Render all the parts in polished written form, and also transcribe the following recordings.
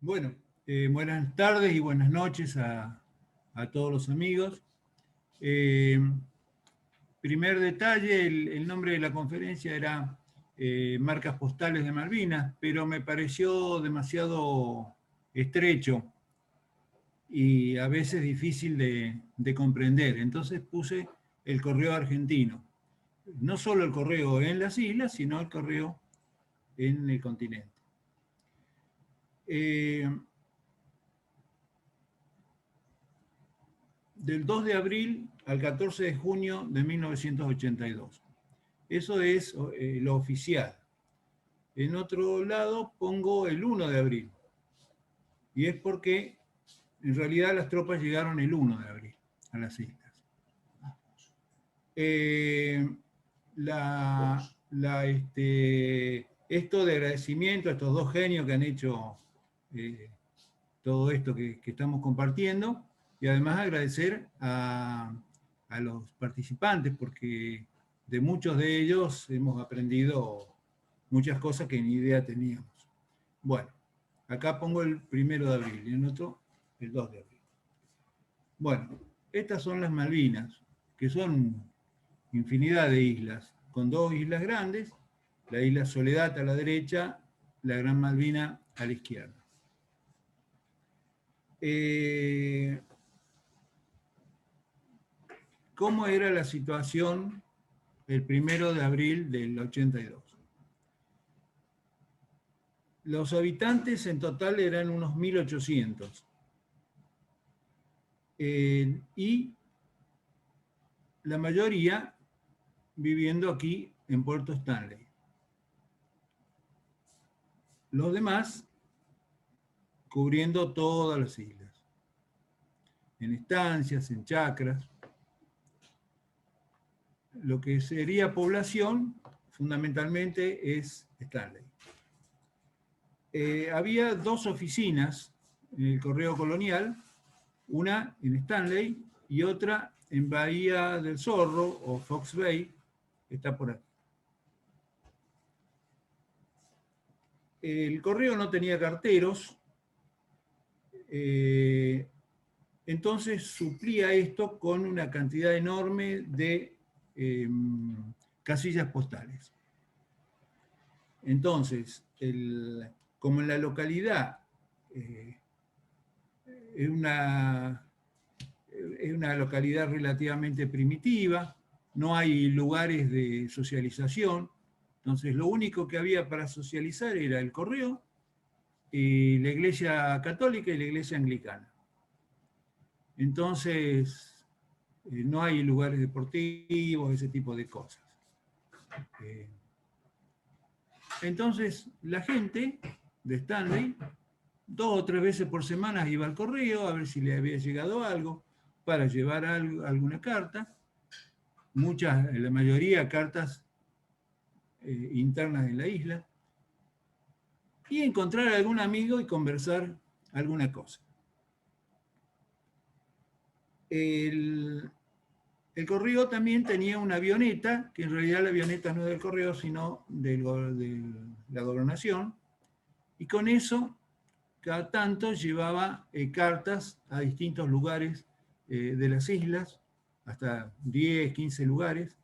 Bueno, buenas tardes y buenas noches a todos los amigos. Eh, Primer detalle, el nombre de la conferencia era Marcas Postales de Malvinas, pero me pareció demasiado estrecho y a veces difícil de comprender. Entonces puse el correo argentino. No solo el correo en las islas, sino el correo en el continente. Del 2 de abril al 14 de junio de 1982. Eso es lo oficial. En otro lado pongo el 1 de abril. Y es porque en realidad las tropas llegaron el 1 de abril a las islas. Esto de agradecimiento a estos dos genios que han hecho todo esto que estamos compartiendo, y además agradecer a los participantes, porque de muchos de ellos hemos aprendido muchas cosas que ni idea teníamos. Bueno, acá pongo el 1 de abril y en otro el 2 de abril. Bueno, estas son las Malvinas, que son infinidad de islas, con dos islas grandes, la isla Soledad a la derecha, la Gran Malvina a la izquierda. ¿Cómo era la situación el 1 de abril del 82? Los habitantes en total eran unos 1.800. Y la mayoría viviendo aquí en Puerto Stanley. Los demás cubriendo todas las islas, en estancias, en chacras. Lo que sería población, fundamentalmente, es Stanley. Había dos oficinas en el Correo Colonial, una en Stanley y otra en Bahía del Zorro, o Fox Bay, que está por aquí. El correo no tenía carteros, entonces suplía esto con una cantidad enorme de casillas postales. Entonces, como en la localidad es una localidad relativamente primitiva, no hay lugares de socialización, entonces lo único que había para socializar era el correo, y la iglesia católica y la iglesia anglicana. Entonces, no hay lugares deportivos, ese tipo de cosas. Entonces, la gente de Stanley, 2 o 3 veces por semana iba al correo a ver si le había llegado algo, para llevar alguna carta, la mayoría cartas internas de la isla, y encontrar a algún amigo y conversar alguna cosa. El correo también tenía una avioneta, que en realidad la avioneta no es del correo, sino de la gobernación, y con eso cada tanto llevaba cartas a distintos lugares de las islas, hasta 10, 15 lugares.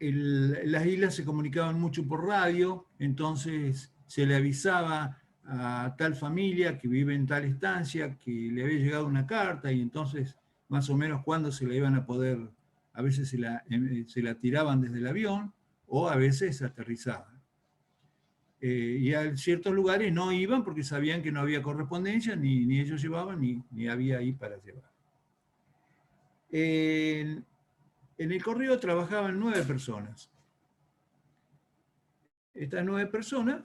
Las islas se comunicaban mucho por radio, entonces se le avisaba a tal familia que vive en tal estancia que le había llegado una carta, y entonces más o menos cuándo se la iban a poder, a veces se la tiraban desde el avión o a veces aterrizaban. Y a ciertos lugares no iban porque sabían que no había correspondencia, ni ellos llevaban, ni había ahí para llevar. En el correo trabajaban 9 personas. Estas 9 personas,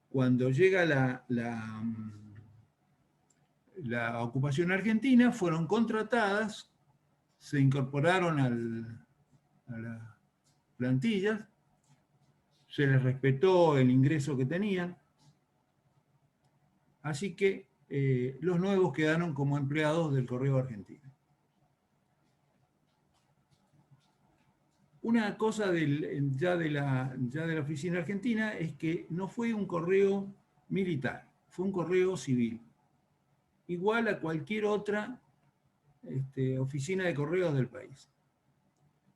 cuando llega la ocupación argentina, fueron contratadas, se incorporaron a las plantillas, se les respetó el ingreso que tenían, así que los nuevos quedaron como empleados del Correo Argentino. Una cosa ya de la oficina argentina es que no fue un correo militar, fue un correo civil, igual a cualquier otra oficina de correos del país,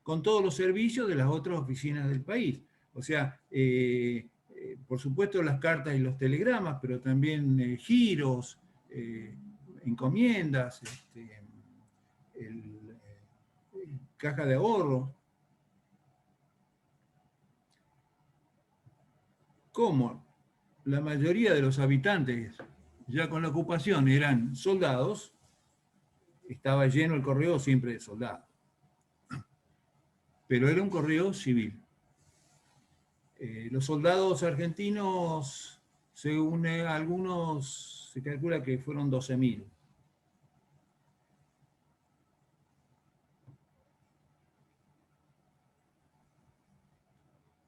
con todos los servicios de las otras oficinas del país. O sea, por supuesto las cartas y los telegramas, pero también giros, encomiendas, caja de ahorro. Como la mayoría de los habitantes, ya con la ocupación, eran soldados, estaba lleno el correo siempre de soldados. Pero era un correo civil. Los soldados argentinos, según algunos, se calcula que fueron 12.000.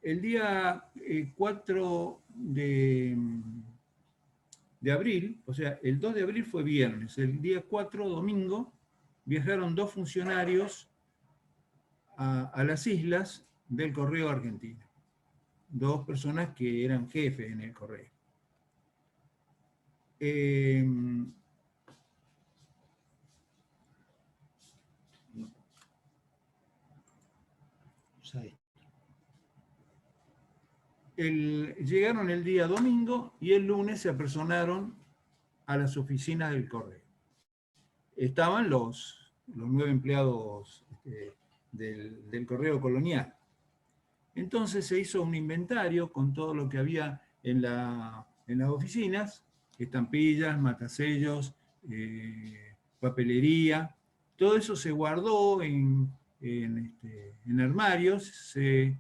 El día 4 de abril, o sea, el 2 de abril fue viernes, el día 4, domingo, viajaron 2 funcionarios a las islas del Correo Argentino. 2 personas que eran jefes en el Correo. Llegaron el día domingo y el lunes se apersonaron a las oficinas del Correo. Estaban los 9 empleados del Correo Colonial. Entonces se hizo un inventario con todo lo que había en las oficinas, estampillas, matasellos, papelería. Todo eso se guardó en armarios, se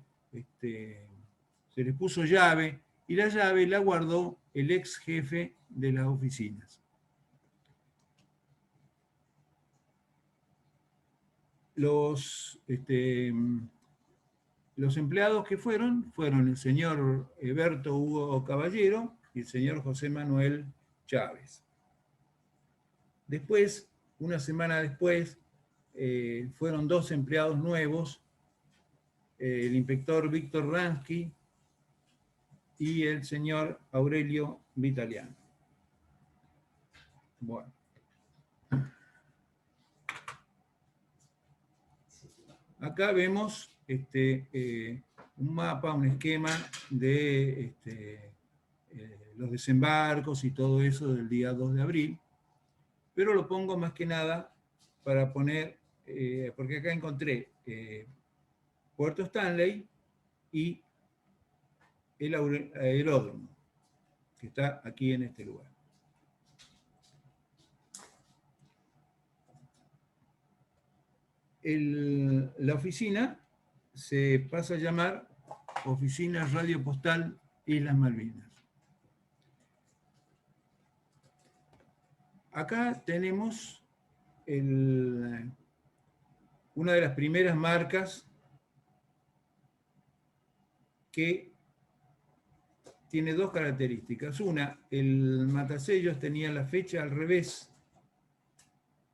les puso llave, y la llave la guardó el ex jefe de las oficinas. Los empleados que fueron el señor Eberto Hugo Caballero y el señor José Manuel Chávez. Después, una semana después, fueron 2 empleados nuevos, el inspector Víctor Ransky y el señor Aurelio Vitaliano. Bueno. Acá vemos un mapa, un esquema de los desembarcos y todo eso del día 2 de abril, pero lo pongo más que nada para poner, porque acá encontré Puerto Stanley y el aeródromo, que está aquí en este lugar. La oficina se pasa a llamar Oficina Radio Postal Islas Malvinas. Acá tenemos una de las primeras marcas que tiene 2 características. Una, el matasellos tenía la fecha al revés,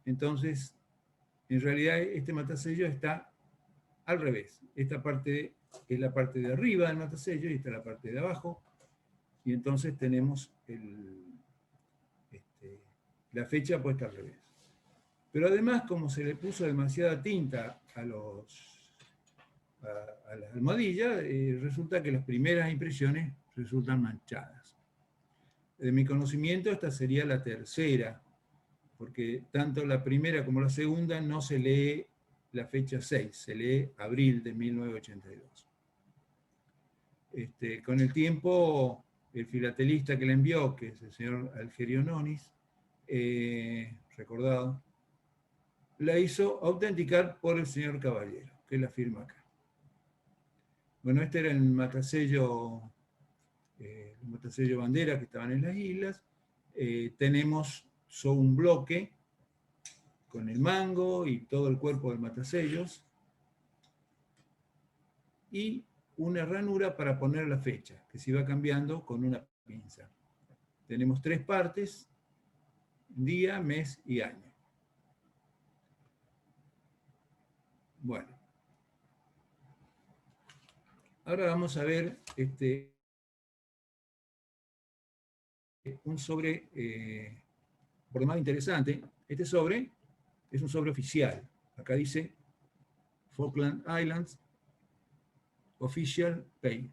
entonces en realidad este matasello está al revés. Esta parte es la parte de arriba del matasello y esta es la parte de abajo, y entonces tenemos la fecha puesta al revés. Pero además, como se le puso demasiada tinta a las almohadillas, resulta que las primeras impresiones resultan manchadas. De mi conocimiento, esta sería la tercera, porque tanto la primera como la segunda no se lee la fecha 6, se lee abril de 1982. Con el tiempo, el filatelista que la envió, que es el señor Algerio Nonis, recordado, la hizo autenticar por el señor Caballero, que la firma acá. Bueno, este era el matasello bandera que estaban en las islas. Tenemos un bloque con el mango y todo el cuerpo del matasellos, y una ranura para poner la fecha, que se iba cambiando con una pinza. Tenemos 3 partes: día, mes y año. Bueno. Ahora vamos a ver un sobre, por demás interesante. Este sobre es un sobre oficial. Acá dice Falkland Islands Official Pay.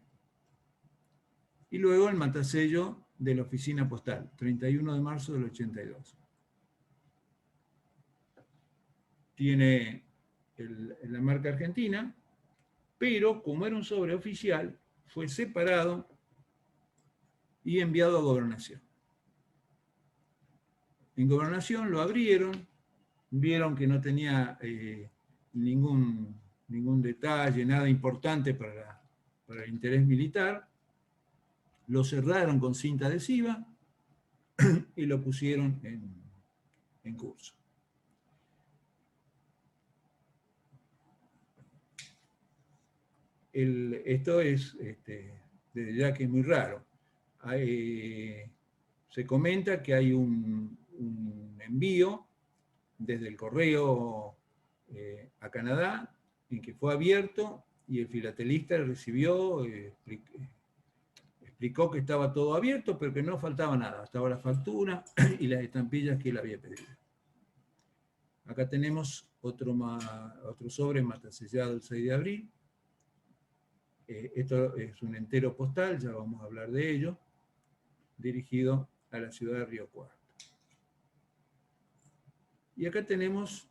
Y luego el matasello de la oficina postal, 31 de marzo del 82. Tiene la marca argentina, pero como era un sobre oficial, fue separado y enviado a Gobernación. En Gobernación lo abrieron, vieron que no tenía ningún detalle, nada importante para el interés militar, lo cerraron con cinta adhesiva y lo pusieron en curso. Esto es, desde ya que es muy raro. Se comenta que hay un envío desde el correo a Canadá, en que fue abierto y el filatelista recibió, explicó que estaba todo abierto, pero que no faltaba nada. Estaba la factura y las estampillas que él había pedido. Acá tenemos otro sobre matasellado el 6 de abril. Esto es un entero postal, ya vamos a hablar de ello, dirigido a la ciudad de Río Cuarto. Y acá tenemos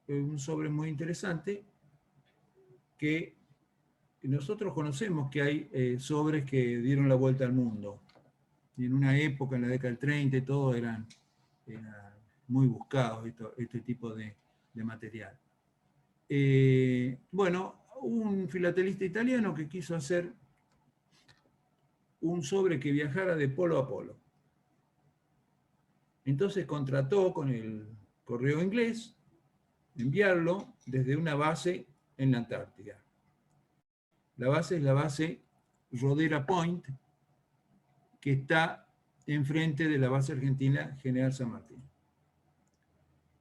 un sobre muy interesante que nosotros conocemos que hay sobres que dieron la vuelta al mundo. Y en una época, en la década del 30 y todo, eran muy buscados este tipo de material. Bueno, un filatelista italiano que quiso hacer un sobre que viajara de polo a polo. Entonces contrató con el correo inglés enviarlo desde una base en la Antártida. La base es la base Rodera Point, que está enfrente de la base argentina General San Martín.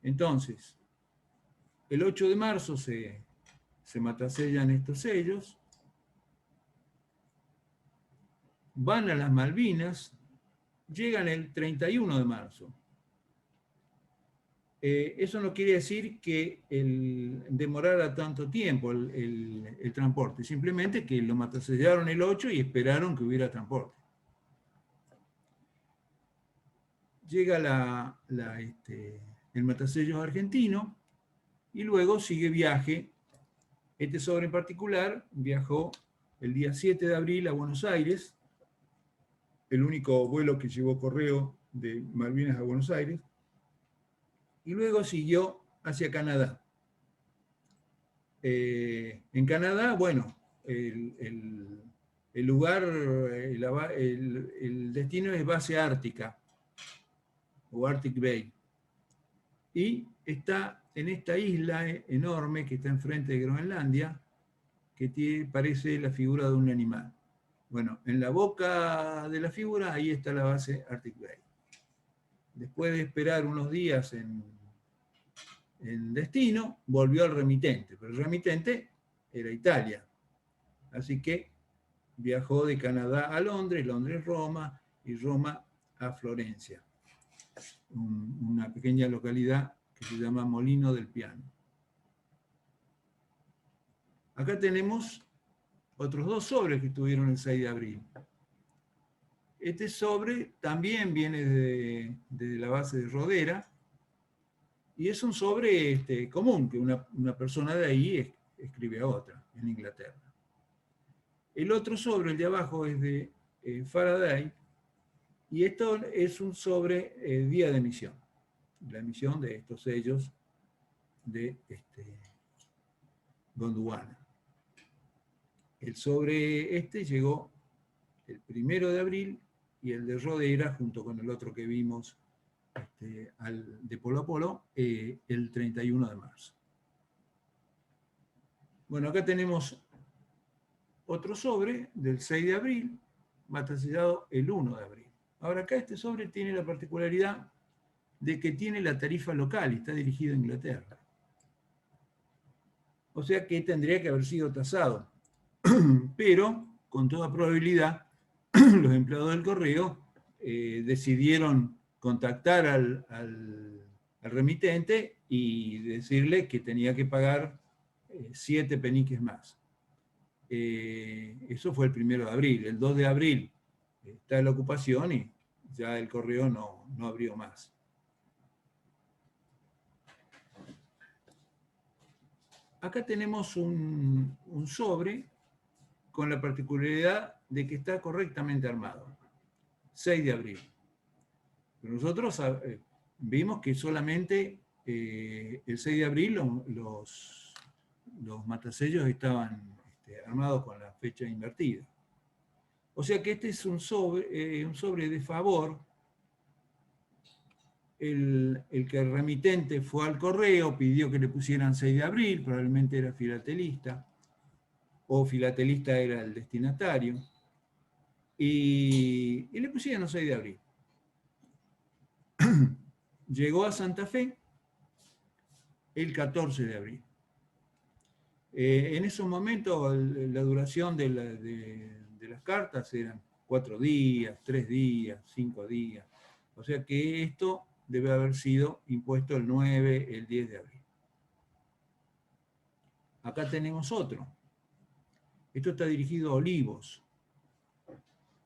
Entonces, el 8 de marzo se matasellan estos sellos, van a las Malvinas, llegan el 31 de marzo. Eso no quiere decir que demorara tanto tiempo el transporte, simplemente que lo matasellaron el 8 y esperaron que hubiera transporte. Llega el matasellos argentino y luego sigue viaje. Este sobre en particular viajó el día 7 de abril a Buenos Aires, el único vuelo que llevó correo de Malvinas a Buenos Aires, y luego siguió hacia Canadá. En Canadá, bueno, el lugar, el destino es base ártica, o Arctic Bay. Y está en esta isla enorme que está enfrente de Groenlandia, que parece la figura de un animal. Bueno, en la boca de la figura, ahí está la base Arctic Bay. Después de esperar unos días en destino, volvió al remitente, pero el remitente era Italia. Así que viajó de Canadá a Londres, Londres-Roma y Roma a Florencia, una pequeña localidad que se llama Molino del Piano. Acá tenemos otros dos sobres que estuvieron el 6 de abril. Este sobre también viene de la base de Rodera, y es un sobre común, que una persona de ahí escribe a otra, en Inglaterra. El otro sobre, el de abajo, es de Faraday, y esto es un sobre día de emisión, la emisión de estos sellos de Gondwana. El sobre llegó el 1 de abril, y el de Rodera, junto con el otro que vimos de polo a polo, el 31 de marzo. Bueno, acá tenemos otro sobre del 6 de abril, matasellado el 1 de abril. Ahora acá este sobre tiene la particularidad de que tiene la tarifa local y está dirigido a Inglaterra. O sea que tendría que haber sido tasado. pero con toda probabilidad los empleados del correo decidieron contactar al remitente y decirle que tenía que pagar 7 peniques más. Eso fue el 1 de abril. El 2 de abril está la ocupación y ya el correo no abrió más. Acá tenemos un sobre con la particularidad de que está correctamente armado. 6 de abril. Pero nosotros vimos que solamente el 6 de abril los matasellos estaban armados con la fecha invertida. O sea que este es un sobre de favor. El que el remitente fue al correo, pidió que le pusieran 6 de abril, probablemente era filatelista, o filatelista era el destinatario, y le pusieron 6 de abril. Llegó a Santa Fe el 14 de abril. En esos momentos la duración de las cartas eran 4 días, 3 días, 5 días. O sea que esto debe haber sido impuesto el 9, el 10 de abril. Acá tenemos otro. Esto está dirigido a Olivos,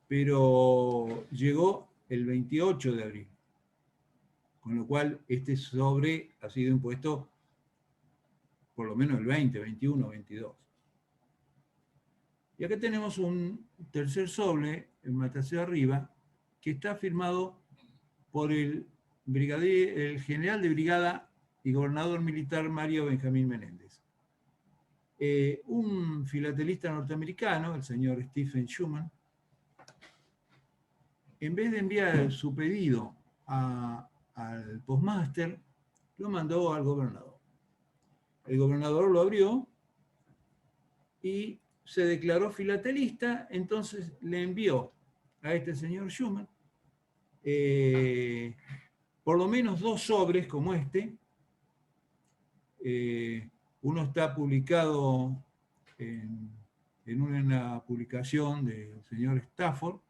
pero llegó el 28 de abril. Con lo cual este sobre ha sido impuesto por lo menos el 20, 21, 22. Y acá tenemos un tercer sobre, el Mataceo arriba, que está firmado por el general de brigada y gobernador militar Mario Benjamín Menéndez. Un filatelista norteamericano, el señor Stephen Schuman, en vez de enviar su pedido al postmaster, lo mandó al gobernador. El gobernador lo abrió y se declaró filatelista, entonces le envió a este señor Schuman por lo menos 2 sobres como este. Uno está publicado en una publicación del señor Spafford,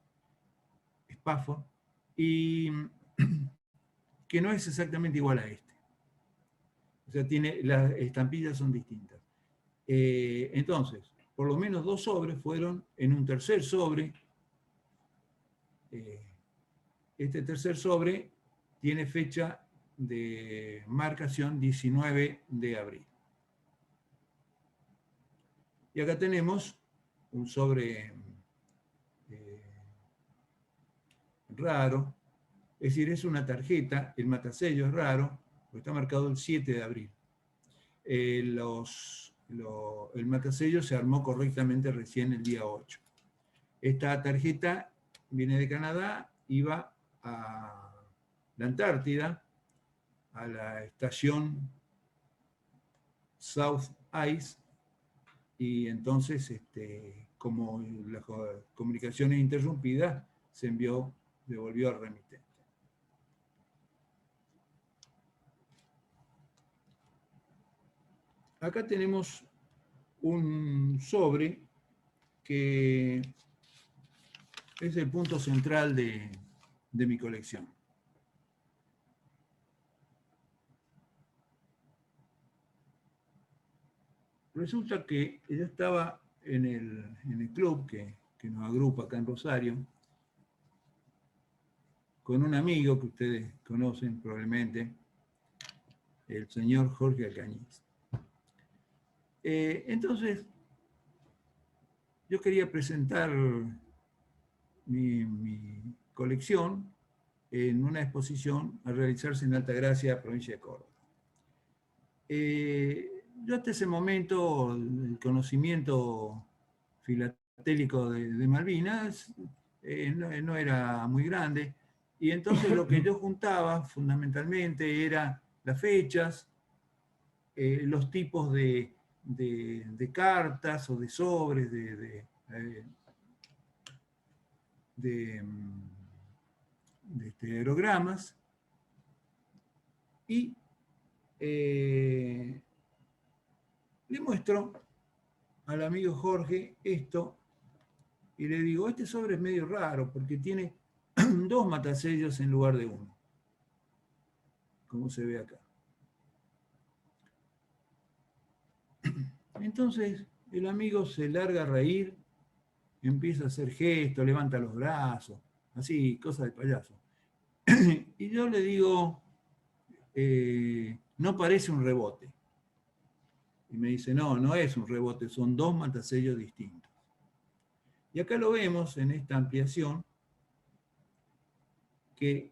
y que no es exactamente igual a este. O sea, las estampillas son distintas. Entonces, por lo menos 2 sobres fueron en un tercer sobre. Este tercer sobre tiene fecha de marcación 19 de abril. Y acá tenemos un sobre raro, es decir, es una tarjeta, el matasello es raro, porque está marcado el 7 de abril. El matasello se armó correctamente recién el día 8. Esta tarjeta viene de Canadá, iba a la Antártida, a la estación South Ice, y entonces, como la comunicación es interrumpida, se devolvió al remitente. Acá tenemos un sobre que es el punto central de mi colección. Resulta que yo estaba en el club que nos agrupa acá en Rosario, con un amigo que ustedes conocen probablemente, el señor Jorge Alcañiz. Entonces, yo quería presentar mi colección en una exposición a realizarse en Altagracia, provincia de Córdoba. Yo hasta ese momento, el conocimiento filatélico de Malvinas no era muy grande, y entonces lo que yo juntaba fundamentalmente eran las fechas, los tipos de cartas o de sobres, de aerogramas, y le muestro al amigo Jorge esto y le digo, este sobre es medio raro porque tiene 2 matasellos en lugar de 1, como se ve acá. Entonces el amigo se larga a reír, empieza a hacer gestos, levanta los brazos, así, cosas de payaso. Y yo le digo, no parece un rebote. Y me dice, no, no es un rebote, son 2 matasellos distintos. Y acá lo vemos en esta ampliación, que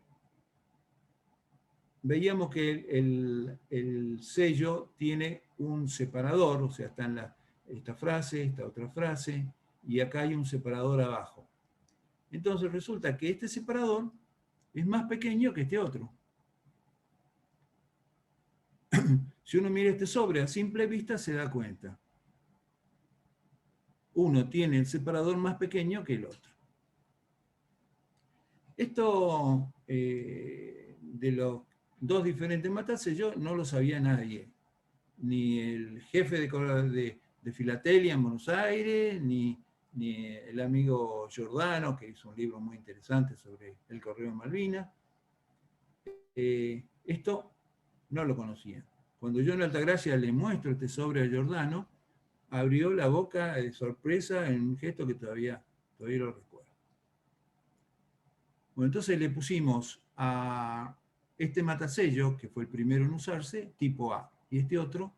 veíamos que el sello tiene un separador, o sea, está en esta frase, esta otra frase, y acá hay un separador abajo. Entonces resulta que este separador es más pequeño que este otro. Si uno mira este sobre a simple vista se da cuenta. Uno tiene el separador más pequeño que el otro. Esto de los 2 diferentes matasellos no lo sabía nadie. Ni el jefe de Filatelia en Buenos Aires, ni el amigo Giordano, que hizo un libro muy interesante sobre el Correo de Malvinas. Esto no lo conocía. Cuando yo en Altagracia le muestro este sobre a Giordano, abrió la boca de sorpresa en un gesto que todavía lo recuerdo. Bueno, entonces le pusimos a este matasello, que fue el primero en usarse, tipo A, y este otro,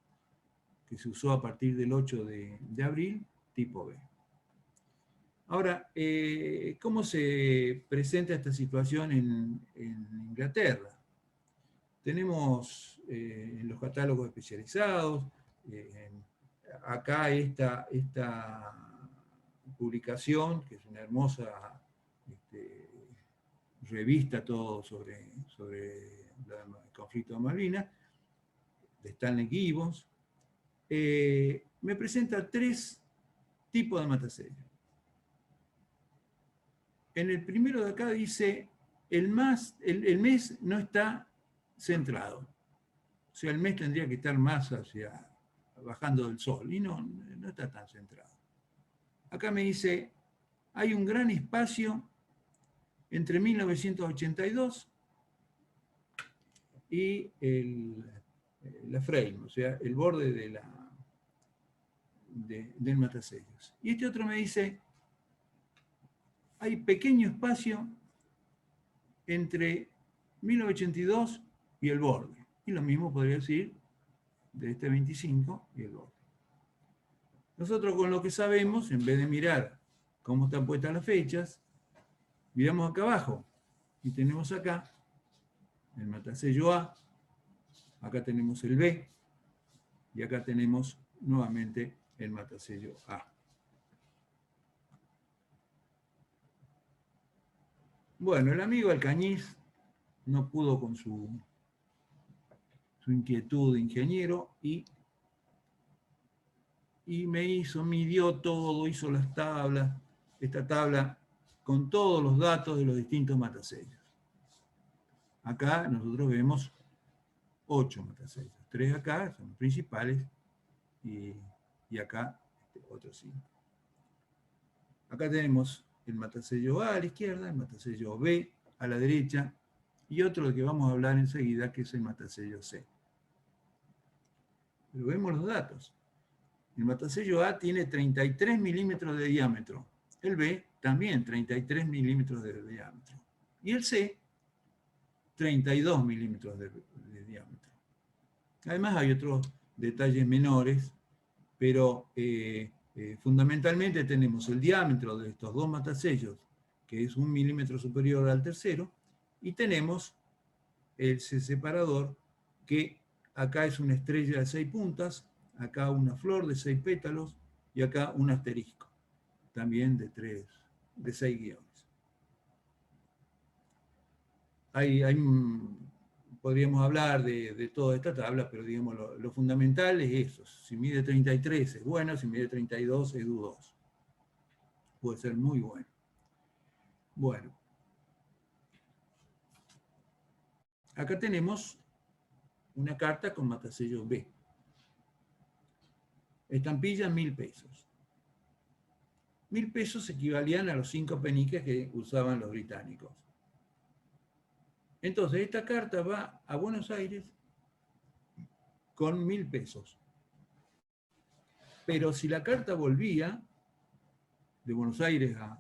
que se usó a partir del 8 de abril, tipo B. Ahora, ¿cómo se presenta esta situación en Inglaterra? Tenemos en los catálogos especializados, acá esta publicación, que es una hermosa revista todo sobre el conflicto de Malvinas, de Stanley Gibbons, me presenta 3 tipos de matasellos. En el primero de acá dice, el mes no está centrado. O sea, el mes tendría que estar más bajando del sol, y no está tan centrado. Acá me dice, hay un gran espacio entre 1982 y la frame, o sea, el borde del matasellos. Y este otro me dice, hay pequeño espacio entre 1982 y el borde. Y lo mismo podría decir de este 25 y el borde. Nosotros con lo que sabemos, en vez de mirar cómo están puestas las fechas, miramos acá abajo y tenemos acá el matasello A, acá tenemos el B y acá tenemos nuevamente el matasello A. Bueno, el amigo Alcañiz no pudo con su inquietud de ingeniero y midió todo, hizo las tablas, esta tabla con todos los datos de los distintos matasellos. Acá nosotros vemos 8 matasellos, 3 acá son los principales y acá otros 5. Acá tenemos el matasello A a la izquierda, el matasello B a la derecha y otro del que vamos a hablar enseguida, que es el matasello C. Pero vemos los datos. El matasello A tiene 33 milímetros de diámetro. El B también 33 milímetros de diámetro. Y el C, 32 milímetros de diámetro. Además hay otros detalles menores, pero fundamentalmente tenemos el diámetro de estos 2 matasellos, que es 1 milímetro superior al tercero, y tenemos el separador, que acá es una estrella de 6 puntas, acá una flor de 6 pétalos, y acá un asterisco, también de 6 guiones. Podríamos hablar de toda esta tabla, pero digamos lo fundamental es eso. Si mide 33 es bueno, si mide 32 es dudoso. Puede ser muy bueno. Bueno. Acá tenemos una carta con matasello B. Estampilla, 1000 pesos. 1.000 pesos equivalían a los 5 peniques que usaban los británicos. Entonces, esta carta va a Buenos Aires con 1.000 pesos. Pero si la carta volvía de Buenos Aires a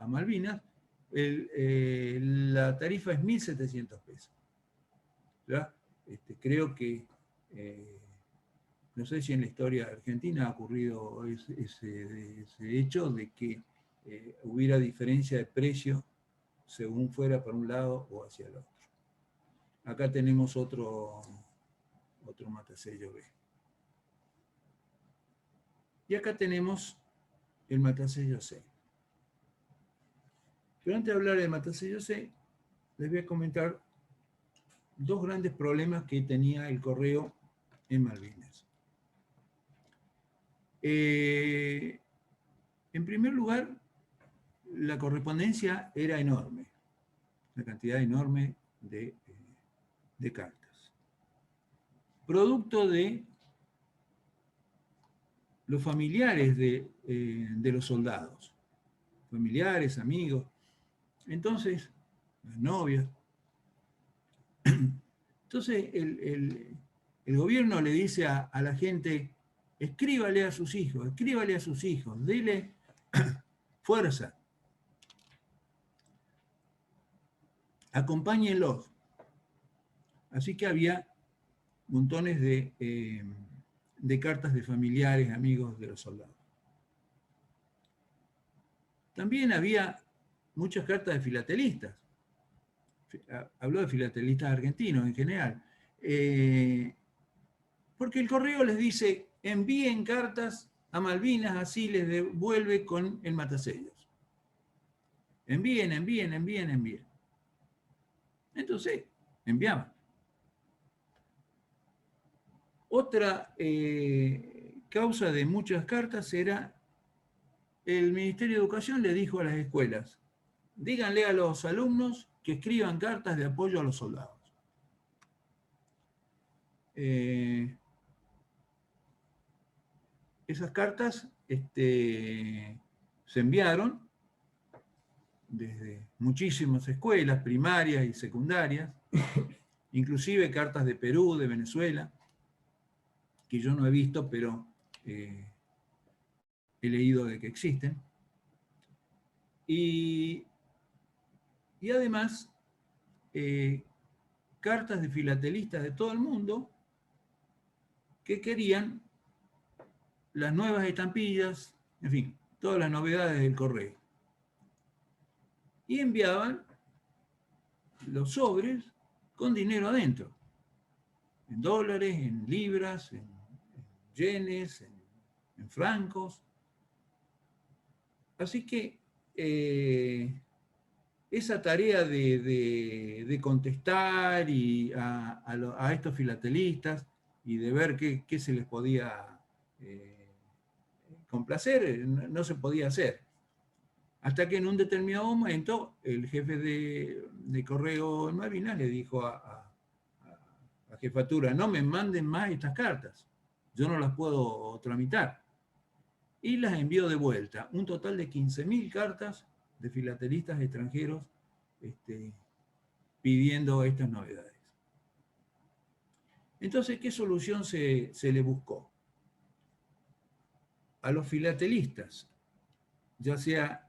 Malvinas, la tarifa es 1.700 pesos. ¿Verdad? Creo que, no sé si en la historia argentina ha ocurrido ese hecho de que hubiera diferencia de precio según fuera para un lado o hacia el otro. Acá tenemos otro matasello B. Y acá tenemos el matasello C. Pero antes de hablar del matasello C, les voy a comentar dos grandes problemas que tenía el correo en Malvinas. En primer lugar, la correspondencia era enorme, una cantidad enorme de cartas. Producto de los familiares de los soldados, familiares, amigos, entonces, las novias. Entonces, el gobierno le dice a la gente, escríbale a sus hijos, dele fuerza, acompáñenlos. Así que había montones de cartas de familiares, amigos de los soldados. También había muchas cartas de filatelistas. Hablo de filatelistas argentinos en general. Porque el correo les dice, envíen cartas a Malvinas, así les devuelve con el matasellos. Envíen. Entonces, enviaban. Otra causa de muchas cartas era el Ministerio de Educación le dijo a las escuelas, díganle a los alumnos que escriban cartas de apoyo a los soldados. Esas cartas se enviaron desde muchísimas escuelas, primarias y secundarias, inclusive cartas de Perú, de Venezuela, que yo no he visto, pero he leído de que existen. Y además, cartas de filatelistas de todo el mundo que querían las nuevas estampillas, en fin, todas las novedades del correo. Y enviaban los sobres con dinero adentro, en dólares, en libras, en yenes, en francos. Así que esa tarea de contestar a estos filatelistas y de ver qué se les podía complacer, no se podía hacer. Hasta que en un determinado momento el jefe de correo en Malvinas le dijo a jefatura, no me manden más estas cartas, yo no las puedo tramitar. Y las envió de vuelta, un total de 15.000 cartas de filatelistas extranjeros pidiendo estas novedades. Entonces, ¿qué solución se le buscó? A los filatelistas, ya sea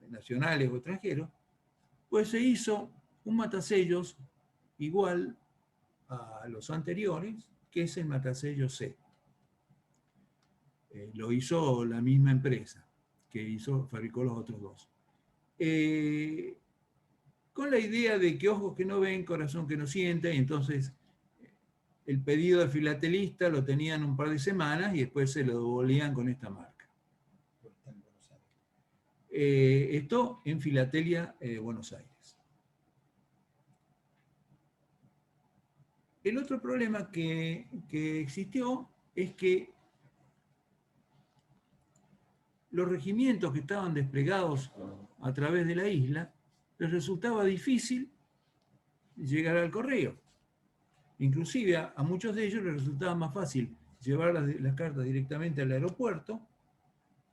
nacionales o extranjeros, pues se hizo un matasellos igual a los anteriores, que es el matasellos C. Lo hizo la misma empresa que fabricó los otros dos. Con la idea de que ojos que no ven, corazón que no siente, y entonces el pedido del filatelista lo tenían un par de semanas y después se lo devolvían con esta marca. Esto en Filatelia, Buenos Aires. El otro problema que existió es que los regimientos que estaban desplegados a través de la isla, les resultaba difícil llegar al correo. Inclusive a muchos de ellos les resultaba más fácil llevar las cartas directamente al aeropuerto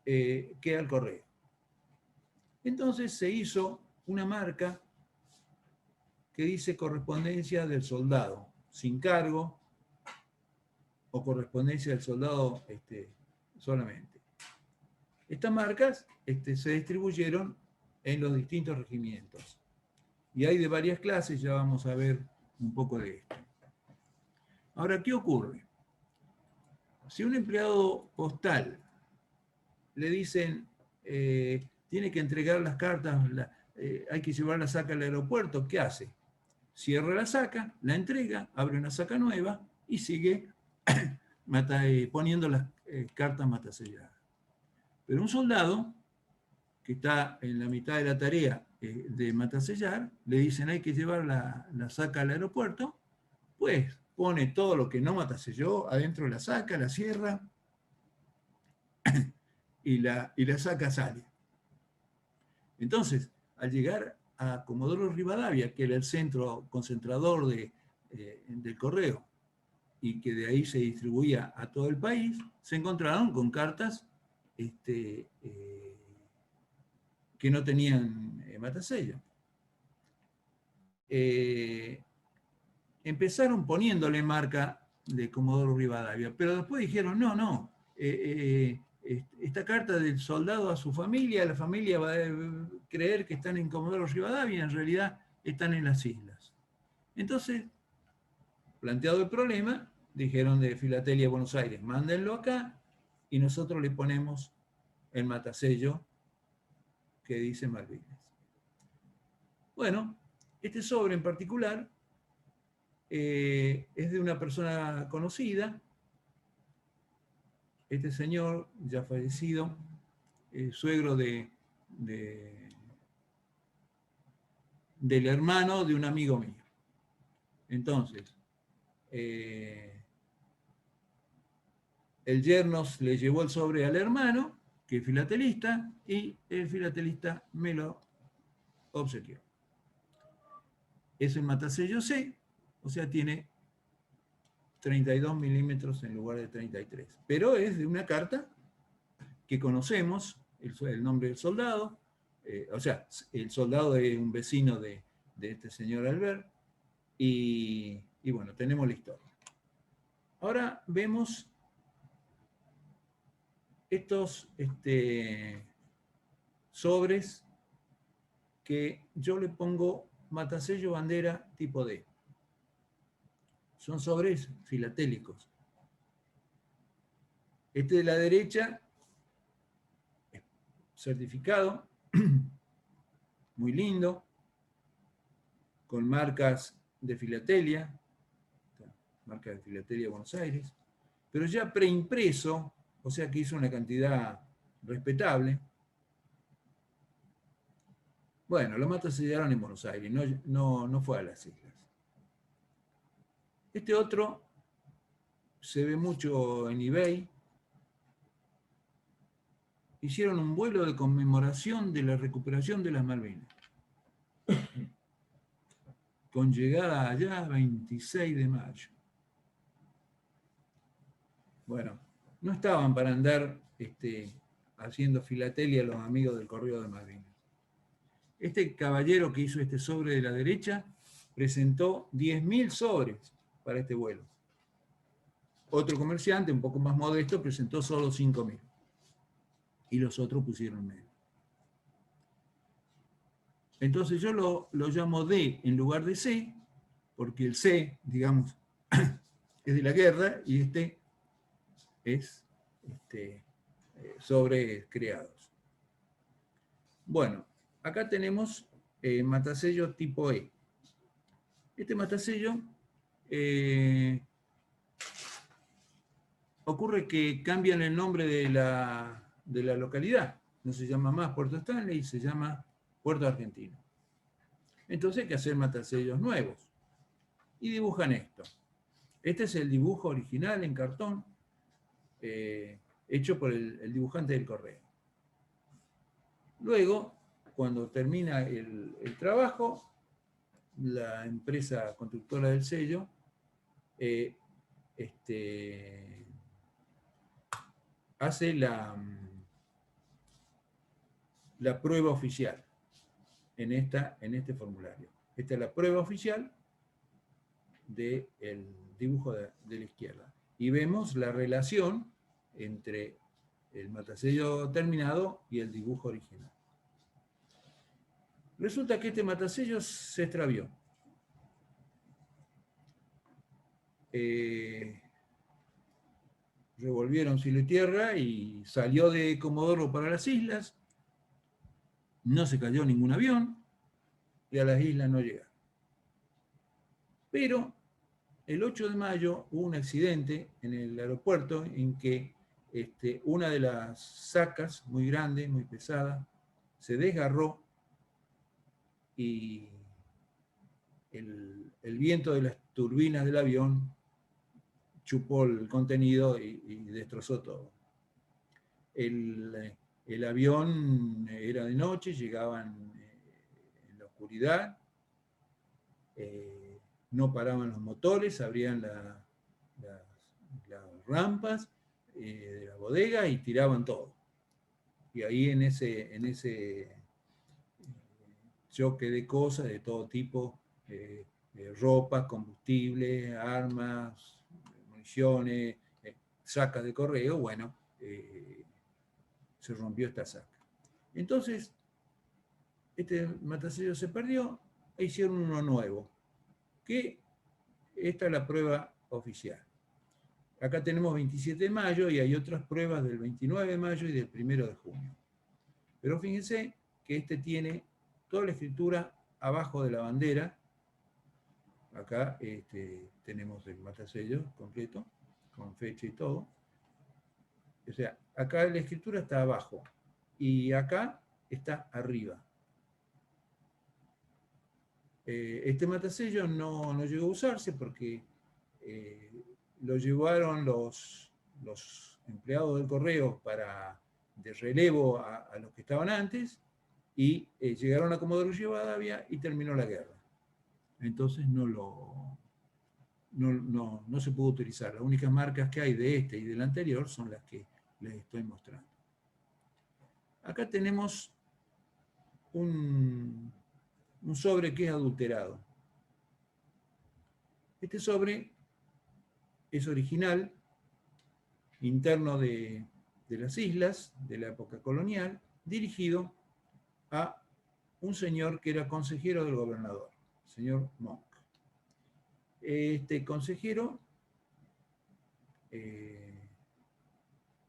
queda el correo. Entonces se hizo una marca que dice correspondencia del soldado, sin cargo, o correspondencia del soldado solamente. Estas marcas se distribuyeron en los distintos regimientos. Y hay de varias clases, ya vamos a ver un poco de esto. Ahora, ¿qué ocurre? Si un empleado postal le dicen, tiene que entregar las cartas, hay que llevar la saca al aeropuerto, ¿qué hace? Cierra la saca, la entrega, abre una saca nueva y sigue poniendo las cartas mataselladas. Pero un soldado que está en la mitad de la tarea de matasellar, le dicen hay que llevar la saca al aeropuerto, pues pone todo lo que no mataselló adentro de la saca, la cierra y la saca sale. Entonces, al llegar a Comodoro Rivadavia, que era el centro concentrador del correo, y que de ahí se distribuía a todo el país, se encontraron con cartas que no tenían matasello. Empezaron poniéndole marca de Comodoro Rivadavia, pero después dijeron, no, esta carta del soldado a su familia, la familia va a creer que están en Comodoro Rivadavia, en realidad están en las islas. Entonces, planteado el problema, dijeron de Filatelia, Buenos Aires, mándenlo acá y nosotros le ponemos el matasello que dice Malvinas. Bueno, este sobre en particular es de una persona conocida, este señor ya fallecido, suegro del hermano de un amigo mío. Entonces, el yerno le llevó el sobre al hermano, que es filatelista, y el filatelista me lo obsequió. Es el matasello C, o sea, tiene 32 milímetros en lugar de 33. Pero es de una carta que conocemos, el nombre del soldado, o sea, el soldado es un vecino de este señor Albert, y bueno, tenemos la historia. Ahora vemos estos sobres que yo le pongo matasello bandera tipo D. Son sobres filatélicos. Este de la derecha, certificado, muy lindo, con marcas de filatelia, marca de Filatelia Buenos Aires, pero ya preimpreso, o sea que hizo una cantidad respetable. Bueno, los matasellaron en Buenos Aires, no fue a las islas. Este otro se ve mucho en eBay. Hicieron un vuelo de conmemoración de la recuperación de las Malvinas, con llegada allá 26 de mayo. Bueno, no estaban para andar haciendo filatelia a los amigos del Correo de Malvinas. Este caballero que hizo este sobre de la derecha presentó 10.000 sobres para este vuelo. Otro comerciante, un poco más modesto, presentó solo 5.000. Y los otros pusieron menos. Entonces yo lo llamo D en lugar de C, porque el C, digamos, es de la guerra y este es sobres creados. Bueno, acá tenemos matasello tipo E. Este matasello ocurre que cambian el nombre de la localidad. No se llama más Puerto Stanley, se llama Puerto Argentino. Entonces hay que hacer matasellos nuevos. Y dibujan esto. Este es el dibujo original en cartón, hecho por el dibujante del correo. Luego, cuando termina el trabajo, la empresa constructora del sello hace la prueba oficial en este formulario. Esta es la prueba oficial del dibujo de la izquierda. Y vemos la relación entre el matasello terminado y el dibujo original. Resulta que este matasello se extravió. Revolvieron cielo y tierra y salió de Comodoro para las islas. No se cayó ningún avión y a las islas no llegaron. Pero el 8 de mayo hubo un accidente en el aeropuerto en que una de las sacas, muy grande, muy pesada, se desgarró y el viento de las turbinas del avión chupó el contenido y destrozó todo. El avión era de noche, llegaban en la oscuridad, no paraban los motores, abrían las rampas de la bodega y tiraban todo. Y ahí en ese choque de cosas de todo tipo, ropa, combustible, armas, municiones, sacas de correo, bueno, se rompió esta saca. Entonces, este matasello se perdió e hicieron uno nuevo, que esta es la prueba oficial. Acá tenemos 27 de mayo y hay otras pruebas del 29 de mayo y del 1 de junio. Pero fíjense que este tiene toda la escritura abajo de la bandera. Acá tenemos el matasello completo, con fecha y todo. O sea, acá la escritura está abajo y acá está arriba. Este matasello no llegó a usarse porque lo llevaron los empleados del correo de relevo a los que estaban antes y llegaron a Comodoro Rivadavia y terminó la guerra. Entonces no se pudo utilizar. Las únicas marcas que hay de este y del anterior son las que les estoy mostrando. Acá tenemos un sobre que es adulterado. Este sobre es original, interno de las islas, de la época colonial, dirigido a un señor que era consejero del gobernador, el señor Monk. Este consejero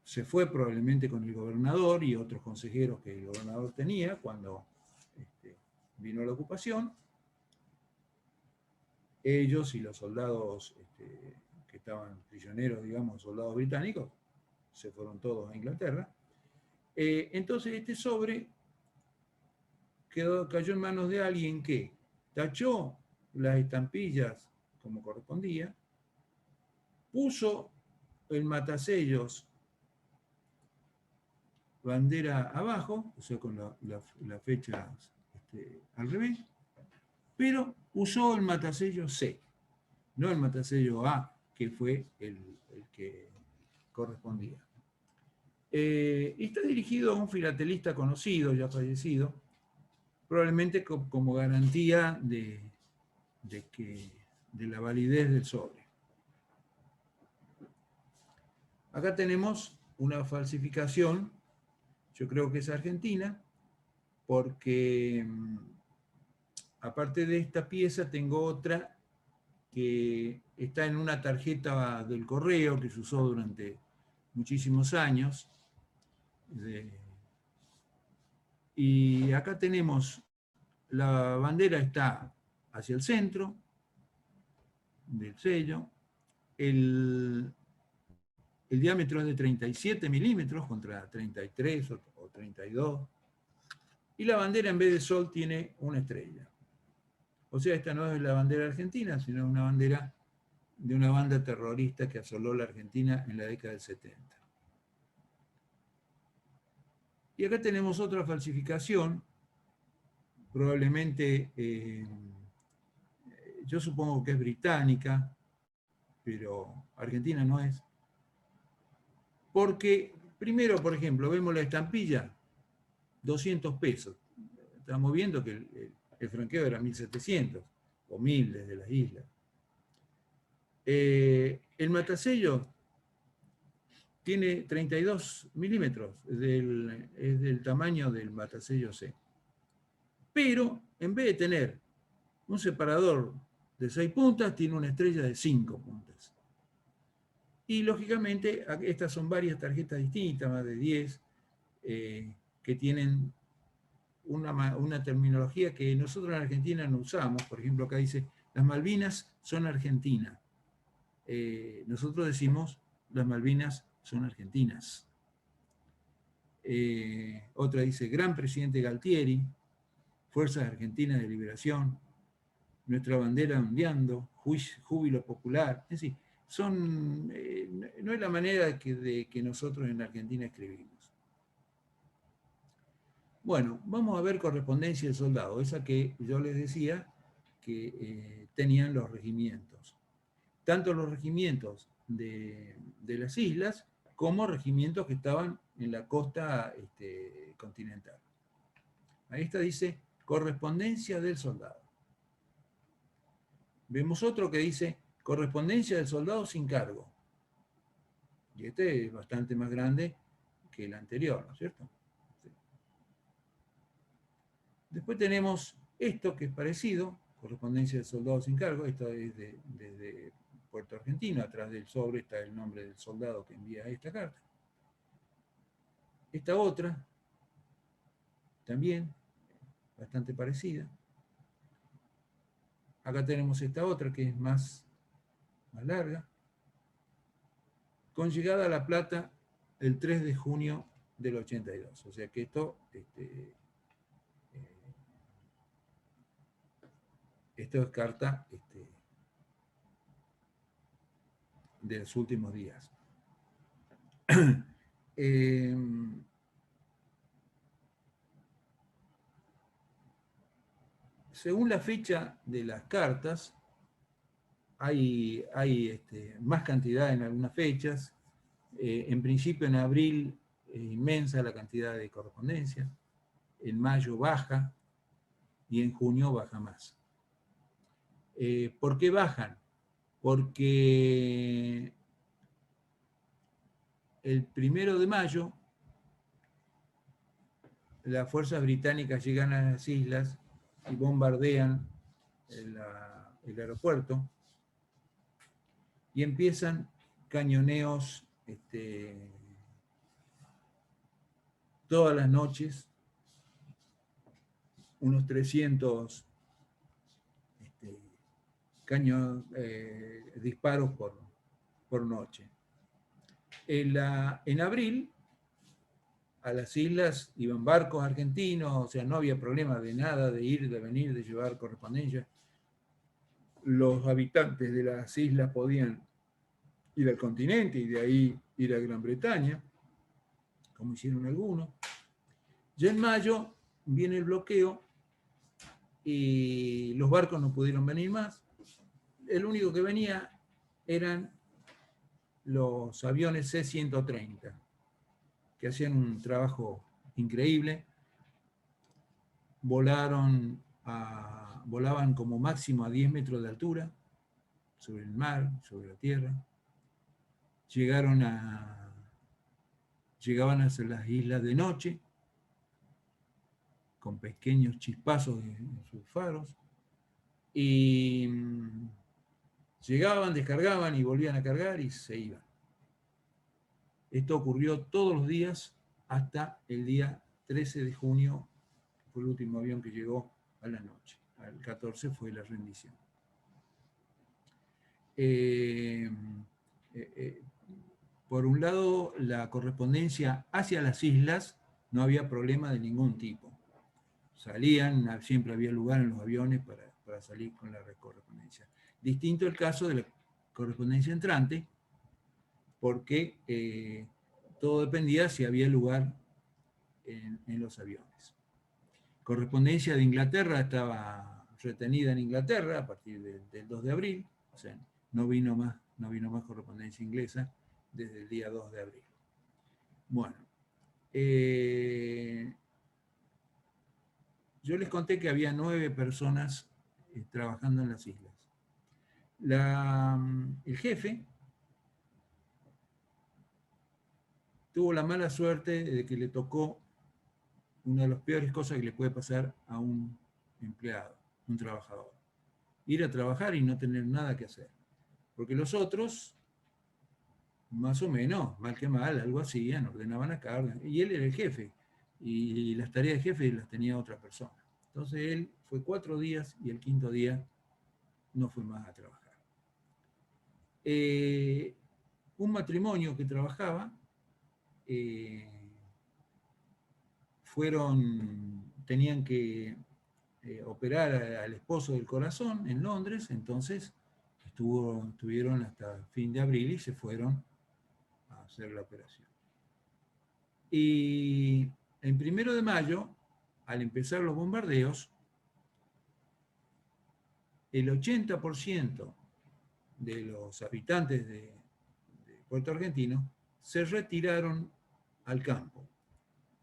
se fue probablemente con el gobernador y otros consejeros que el gobernador tenía cuando vino la ocupación. Ellos y los soldados que estaban prisioneros, digamos, soldados británicos, se fueron todos a Inglaterra. Entonces este sobre cayó en manos de alguien que tachó las estampillas como correspondía, puso el matasellos bandera abajo, o sea, con la fecha al revés, pero usó el matasello C, no el matasello A, que fue el que correspondía. Está dirigido a un filatelista conocido, ya fallecido, probablemente como garantía de la validez del sobre. Acá tenemos una falsificación, yo creo que es argentina, porque aparte de esta pieza tengo otra que está en una tarjeta del correo que se usó durante muchísimos años. Y acá tenemos, la bandera está hacia el centro del sello, el diámetro es de 37 milímetros contra 33 o 32, y la bandera en vez de sol tiene una estrella. O sea, esta no es la bandera argentina, sino una bandera de una banda terrorista que asoló la Argentina en la década del 70. Y acá tenemos otra falsificación, probablemente, yo supongo que es británica, pero Argentina no es. Porque, primero, por ejemplo, vemos la estampilla, 200 pesos. Estamos viendo que el franqueo era 1.700 o 1.000 desde las islas. El matasello tiene 32 milímetros, es del tamaño del matasello C. Pero en vez de tener un separador de 6 puntas, tiene una estrella de 5 puntas. Y lógicamente, estas son varias tarjetas distintas, más de 10, que tienen una terminología que nosotros en Argentina no usamos. Por ejemplo, acá dice, las Malvinas son Argentina. Nosotros decimos, las Malvinas son argentinas. Otra dice, Gran Presidente Galtieri, Fuerzas Argentinas de Liberación, nuestra bandera ondeando, júbilo popular. Es decir, no es la manera de que nosotros en Argentina escribimos. Bueno, vamos a ver correspondencia del soldado, esa que yo les decía que tenían los regimientos. Tanto los regimientos de las islas como regimientos que estaban en la costa continental. Ahí está, dice, correspondencia del soldado. Vemos otro que dice, correspondencia del soldado sin cargo. Y este es bastante más grande que el anterior, ¿no es cierto? Sí. Después tenemos esto que es parecido, correspondencia del soldado sin cargo. Esto es desde Puerto Argentino. Atrás del sobre está el nombre del soldado que envía esta carta. Esta otra, también bastante parecida. Acá tenemos esta otra que es más larga. Con llegada a La Plata el 3 de junio del 82. O sea que esto es carta de los últimos días. Según la fecha de las cartas, hay más cantidad en algunas fechas. En principio, en abril es inmensa la cantidad de correspondencia. En mayo baja y en junio baja más. ¿Por qué bajan? Porque el 1 de mayo las fuerzas británicas llegan a las islas y bombardean el aeropuerto y empiezan cañoneos todas las noches, unos 300 disparos por noche. En abril, a las islas iban barcos argentinos, o sea, no había problema de nada, de ir, de venir, de llevar correspondencia. Los habitantes de las islas podían ir al continente y de ahí ir a Gran Bretaña, como hicieron algunos. Ya en mayo viene el bloqueo y los barcos no pudieron venir más. El único que venía eran los aviones C-130, que hacían un trabajo increíble. Volaban como máximo a 10 metros de altura, sobre el mar, sobre la tierra. Llegaban a las islas de noche, con pequeños chispazos en sus faros, y llegaban, descargaban y volvían a cargar y se iban. Esto ocurrió todos los días hasta el día 13 de junio, que fue el último avión que llegó a la noche. Al 14 fue la rendición. Por un lado, la correspondencia hacia las islas no había problema de ningún tipo. Salían, siempre había lugar en los aviones para salir con la correspondencia. Distinto el caso de la correspondencia entrante, porque todo dependía si había lugar en los aviones. Correspondencia de Inglaterra estaba retenida en Inglaterra a partir del 2 de abril, o sea, no vino más correspondencia inglesa desde el día 2 de abril. Bueno, yo les conté que había 9 personas trabajando en las islas. El jefe tuvo la mala suerte de que le tocó una de las peores cosas que le puede pasar a un empleado, un trabajador. Ir a trabajar y no tener nada que hacer. Porque los otros, más o menos, mal que mal, algo hacían, ordenaban la carga. Y él era el jefe. Y las tareas de jefe las tenía otra persona. Entonces él fue 4 días y el 5.º día no fue más a trabajar. Un matrimonio que trabajaba, tenían que operar al esposo del corazón en Londres, entonces estuvieron hasta fin de abril y se fueron a hacer la operación. Y en 1 de mayo, al empezar los bombardeos, el 80% de los habitantes de Puerto Argentino se retiraron al campo.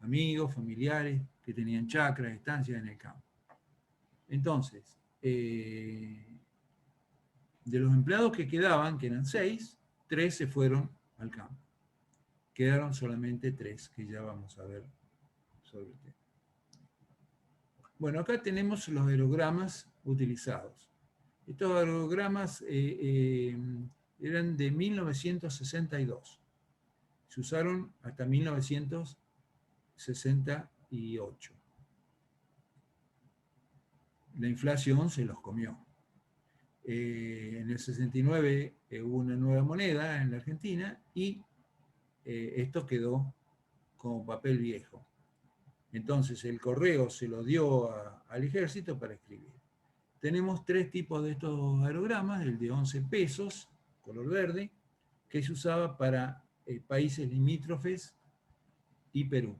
Amigos, familiares que tenían chacras, estancias en el campo. Entonces, de los empleados que quedaban, que eran 6, 3 se fueron al campo. Quedaron solamente 3, que ya vamos a ver sobre el tema. Bueno, acá tenemos los aerogramas utilizados. Estos aerogramas eran de 1962. Se usaron hasta 1968. La inflación se los comió. En el 69 hubo una nueva moneda en la Argentina y esto quedó como papel viejo. Entonces el correo se lo dio al ejército para escribir. Tenemos 3 tipos de estos aerogramas: el de 11 pesos, color verde, que se usaba para países limítrofes y Perú.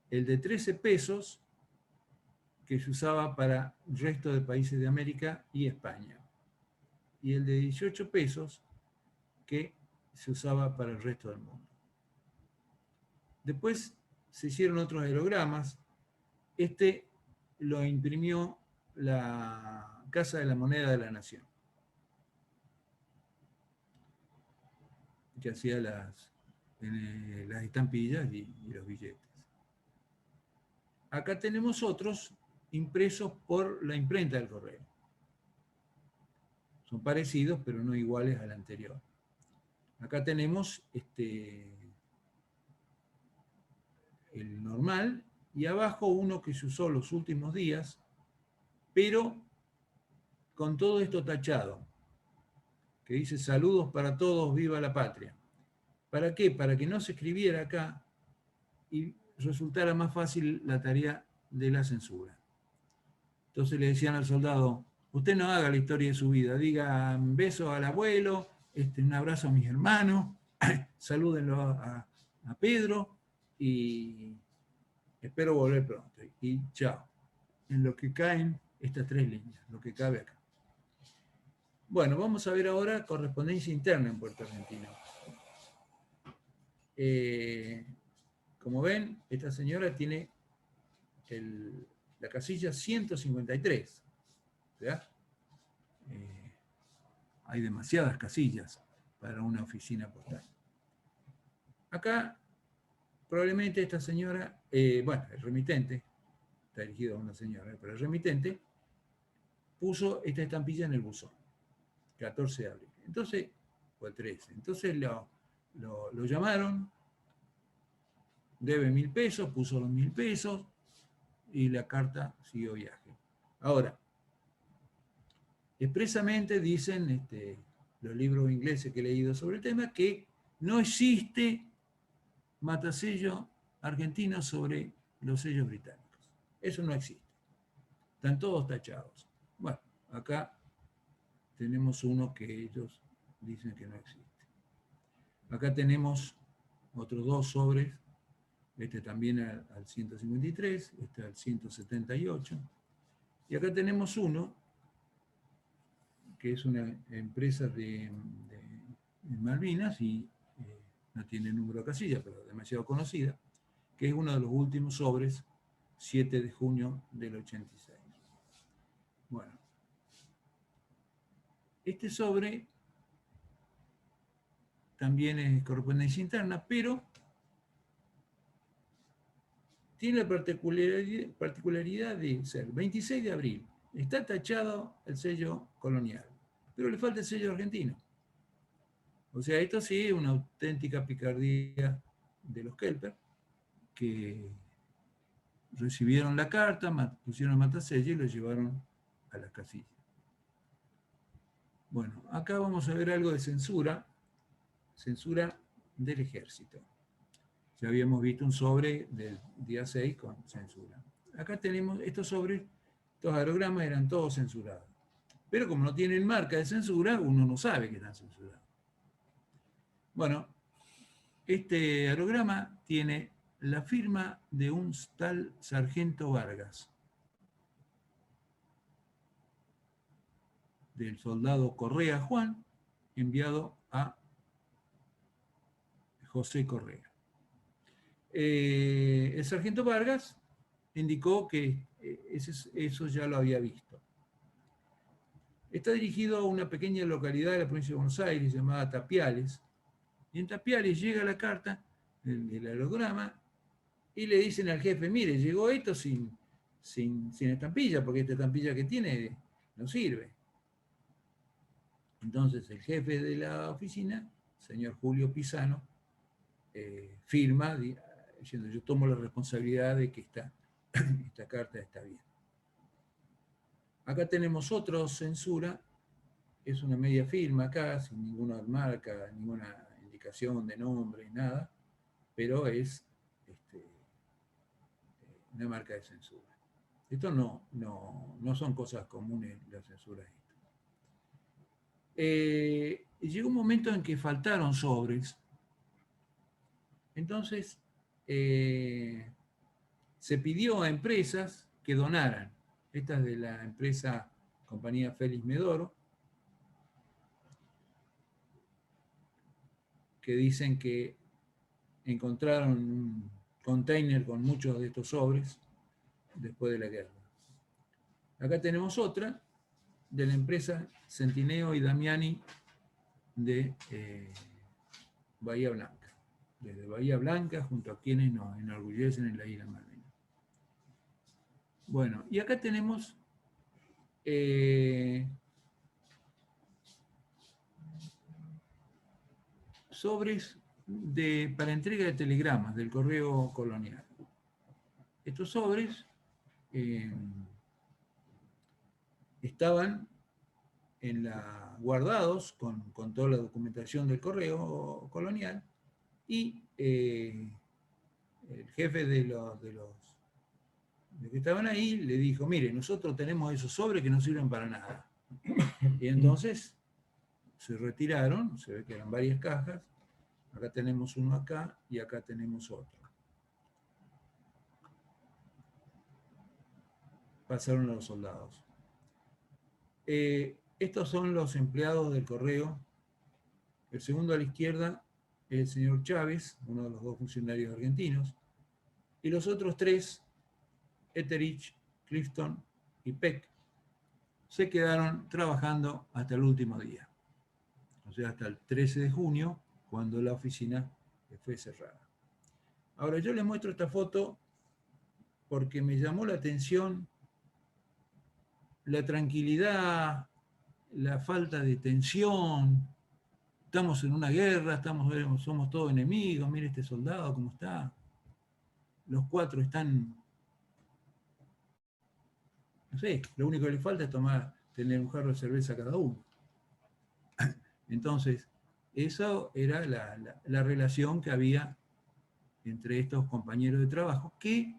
El de 13 pesos, que se usaba para el resto de países de América y España. Y el de 18 pesos, que se usaba para el resto del mundo. Después se hicieron otros aerogramas. Este lo imprimió la Casa de la Moneda de la Nación, que hacía las estampillas y los billetes. Acá tenemos otros impresos por la imprenta del correo. Son parecidos, pero no iguales al anterior. Acá tenemos el normal y abajo uno que se usó los últimos días, pero con todo esto tachado, que dice: saludos para todos, viva la patria. ¿Para qué? Para que no se escribiera acá y resultara más fácil la tarea de la censura. Entonces le decían al soldado: usted no haga la historia de su vida, diga beso al abuelo, un abrazo a mis hermanos, salúdenlo a Pedro y espero volver pronto. Y chao. En lo que caen estas 3 líneas, lo que cabe acá. Bueno, vamos a ver ahora correspondencia interna en Puerto Argentino. Como ven, esta señora tiene la casilla 153. ¿Verdad? Hay demasiadas casillas para una oficina postal. Acá, probablemente esta señora, bueno, el remitente, está dirigido a una señora, pero el remitente puso esta estampilla en el buzón, 14 de abril. Entonces, o el 13. Entonces lo llamaron, debe 1.000 pesos, puso los 1.000 pesos y la carta siguió viaje. Ahora, expresamente dicen los libros ingleses que he leído sobre el tema que no existe matasello argentino sobre los sellos británicos. Eso no existe. Están todos tachados. Bueno, acá tenemos uno que ellos dicen que no existe. Acá tenemos otros 2 sobres, también al 153, al 178. Y acá tenemos uno que es una empresa de Malvinas y no tiene número de casilla, pero demasiado conocida, que es uno de los últimos sobres 7 de junio del 86. Bueno, este sobre también es correspondencia interna, pero tiene la particularidad de ser 26 de abril. Está tachado el sello colonial, pero le falta el sello argentino. O sea, esto sí es una auténtica picardía de los Kelper, que recibieron la carta, pusieron el matasello y lo llevaron a las casillas. Bueno, acá vamos a ver algo de censura del ejército. Ya habíamos visto un sobre del día 6 con censura. Acá tenemos estos sobres, estos aerogramas eran todos censurados. Pero como no tienen marca de censura, uno no sabe que están censurados. Bueno, este aerograma tiene la firma de un tal sargento Vargas, del soldado Correa Juan, enviado a José Correa. El sargento Vargas indicó que eso ya lo había visto. Está dirigido a una pequeña localidad de la provincia de Buenos Aires llamada Tapiales, y en Tapiales llega la carta, el aerograma, y le dicen al jefe, mire, llegó esto sin estampilla, porque esta estampilla que tiene no sirve. Entonces el jefe de la oficina, señor Julio Pisano, firma diciendo, yo tomo la responsabilidad de que esta carta está bien. Acá tenemos otra censura, es una media firma acá, sin ninguna marca, ninguna indicación de nombre, nada, pero es una marca de censura. Esto no son cosas comunes, las censuras. Llegó un momento en que faltaron sobres, entonces se pidió a empresas que donaran. Esta es de la empresa Compañía Félix Medoro, que dicen que encontraron un container con muchos de estos sobres después de la guerra. Acá tenemos otra de la empresa Centineo y Damiani de Bahía Blanca, desde Bahía Blanca, junto a quienes nos enorgullecen en la isla Malvinas. Bueno, y acá tenemos sobres para entrega de telegramas del correo colonial. Estos sobres estaban guardados con toda la documentación del correo colonial, y el jefe de los que estaban ahí le dijo, mire, nosotros tenemos esos sobres que no sirven para nada. Y entonces se retiraron, se ve que eran varias cajas, acá tenemos uno acá y acá tenemos otro. Pasaron a los soldados. Estos son los empleados del correo. El segundo a la izquierda es el señor Chávez, uno de los dos funcionarios argentinos, y los otros tres, Etheridge, Clifton y Peck, se quedaron trabajando hasta el último día, o sea, hasta el 13 de junio, cuando la oficina fue cerrada. Ahora, yo les muestro esta foto porque me llamó la atención la tranquilidad, la falta de tensión. Estamos en una guerra, somos todos enemigos, mire este soldado cómo está. Los cuatro están, no sé, lo único que les falta es tener un jarro de cerveza cada uno. Entonces, eso era la relación que había entre estos compañeros de trabajo, que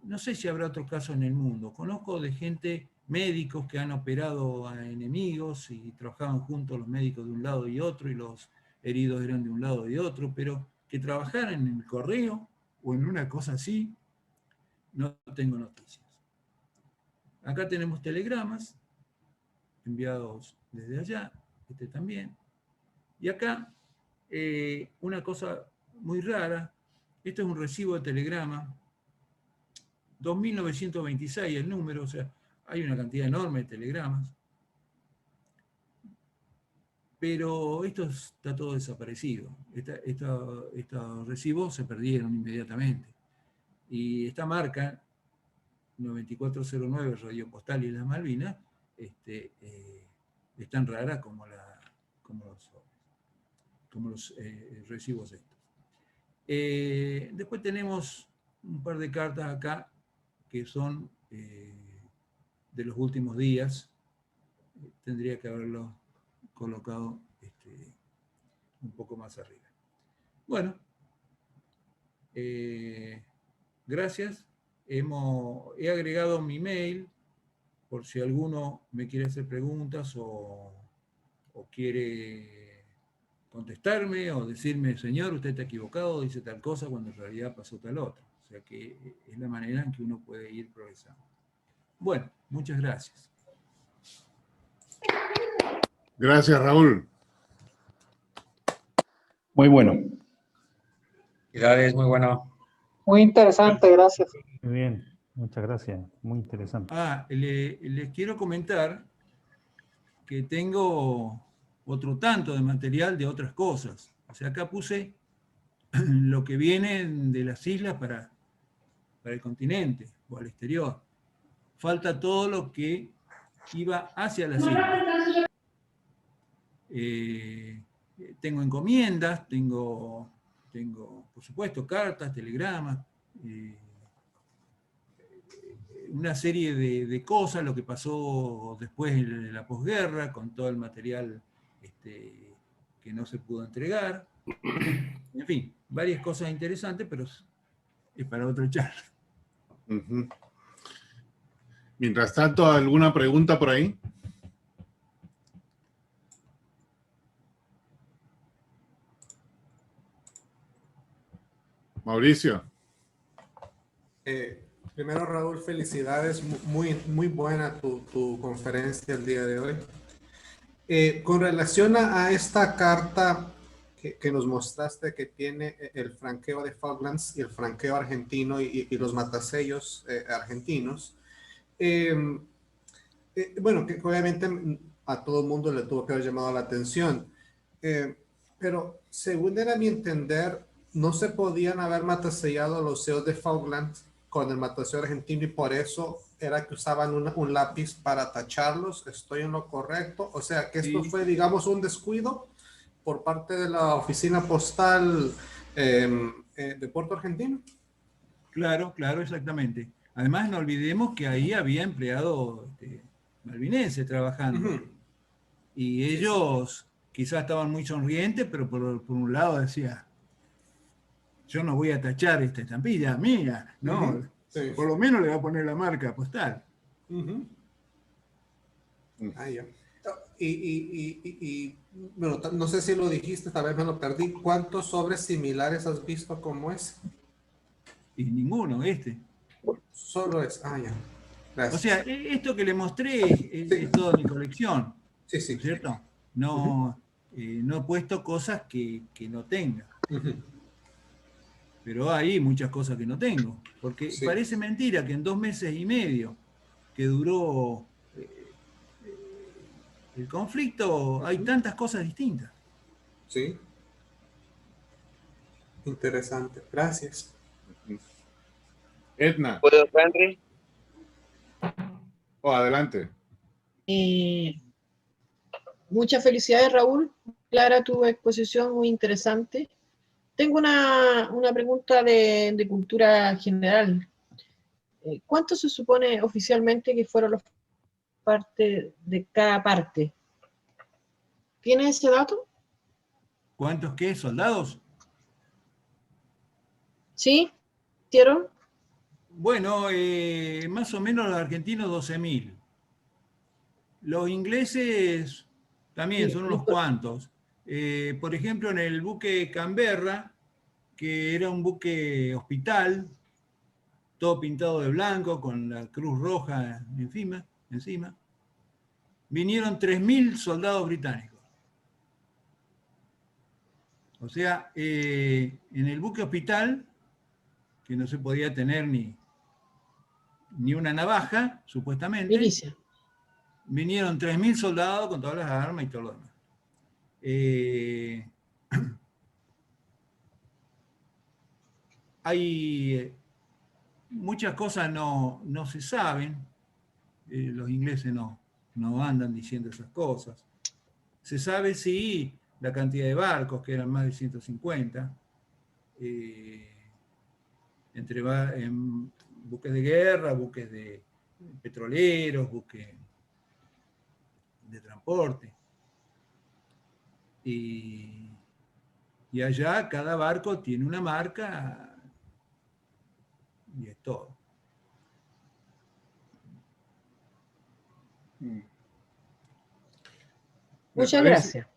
no sé si habrá otro caso en el mundo. Conozco de gente, médicos que han operado a enemigos y trabajaban juntos los médicos de un lado y otro, y los heridos eran de un lado y otro, pero que trabajaran en el correo o en una cosa así, no tengo noticias. Acá tenemos telegramas enviados desde allá, este también. Y acá, una cosa muy rara, esto es un recibo de telegrama 2.926 el número, o sea, hay una cantidad enorme de telegramas. Pero esto está todo desaparecido. Estos recibos se perdieron inmediatamente. Y esta marca, 9409 Radio Postal y las Malvinas, es tan rara como los recibos estos. Después tenemos un par de cartas acá que son de los últimos días. Tendría que haberlo colocado un poco más arriba. Bueno, gracias. He agregado mi mail por si alguno me quiere hacer preguntas o quiere contestarme o decirme, señor, usted está equivocado, dice tal cosa cuando en realidad pasó tal otra. O sea que es la manera en que uno puede ir progresando. Bueno, muchas gracias. Gracias, Raúl. Muy bueno. Felicidades, muy bueno. Muy interesante, gracias. Muy bien, muchas gracias, muy interesante. Les quiero comentar que tengo otro tanto de material de otras cosas. O sea, acá puse lo que viene de las islas para el continente o al exterior. Falta todo lo que iba hacia las islas. Tengo encomiendas, tengo, por supuesto, cartas, telegramas, una serie de cosas, lo que pasó después de la posguerra, con todo el material que no se pudo entregar. En fin, varias cosas interesantes, pero es para otro charla. Uh-huh. Mientras tanto, ¿alguna pregunta por ahí? Mauricio. Primero, Raúl, felicidades. Muy buena tu conferencia el día de hoy. Con relación a esta carta que nos mostraste que tiene el franqueo de Falklands y el franqueo argentino y los matasellos argentinos, bueno, que obviamente a todo el mundo le tuvo que haber llamado la atención, pero según era mi entender, no se podían haber matasellado los sellos de Falklands con el matasello argentino y por eso era que usaban un lápiz para tacharlos. ¿Estoy en lo correcto? O sea, que esto fue, digamos, un descuido por parte de la oficina postal de Puerto Argentino. Claro, exactamente. Además, no olvidemos que ahí había empleados malvinenses trabajando. Uh-huh. Y ellos quizás estaban muy sonrientes, pero por un lado decía, yo no voy a tachar esta estampilla mía, ¿no? Uh-huh. Sí. Por lo menos le voy a poner la marca postal. Uh-huh. Ah, ya. Y bueno, no sé si lo dijiste, tal vez me lo perdí. ¿Cuántos sobres similares has visto como ese? Y ninguno, Solo es. Ah, ya. Gracias. O sea, esto que le mostré es toda mi colección. Sí, sí. ¿Cierto? No, no he puesto cosas que no tenga. Uh-huh. Pero hay muchas cosas que no tengo. Porque parece mentira que en 2 meses y medio que duró el conflicto hay tantas cosas distintas. Sí. Interesante. Gracias. Edna. ¿Puedo, Henry? Adelante. Muchas felicidades, Raúl. Clara, tu exposición muy interesante. Tengo una pregunta de cultura general. ¿Cuánto se supone oficialmente que fueron los partes de cada parte? ¿Tienes ese dato? ¿Cuántos qué? ¿Soldados? ¿Sí? ¿Hicieron? Bueno, más o menos los argentinos 12.000. Los ingleses también son unos cuantos. Por ejemplo, en el buque Canberra, que era un buque hospital, todo pintado de blanco, con la Cruz Roja encima, vinieron 3.000 soldados británicos. O sea, en el buque hospital, que no se podía tener ni ni una navaja, supuestamente. Milicia. Vinieron 3.000 soldados con todas las armas y todo lo demás. Hay muchas cosas no se saben. Los ingleses no andan diciendo esas cosas. Se sabe, sí, la cantidad de barcos, que eran más de 150, entre buques de guerra, buques de petroleros, buques de transporte. Y allá cada barco tiene una marca y es todo. Muchas gracias.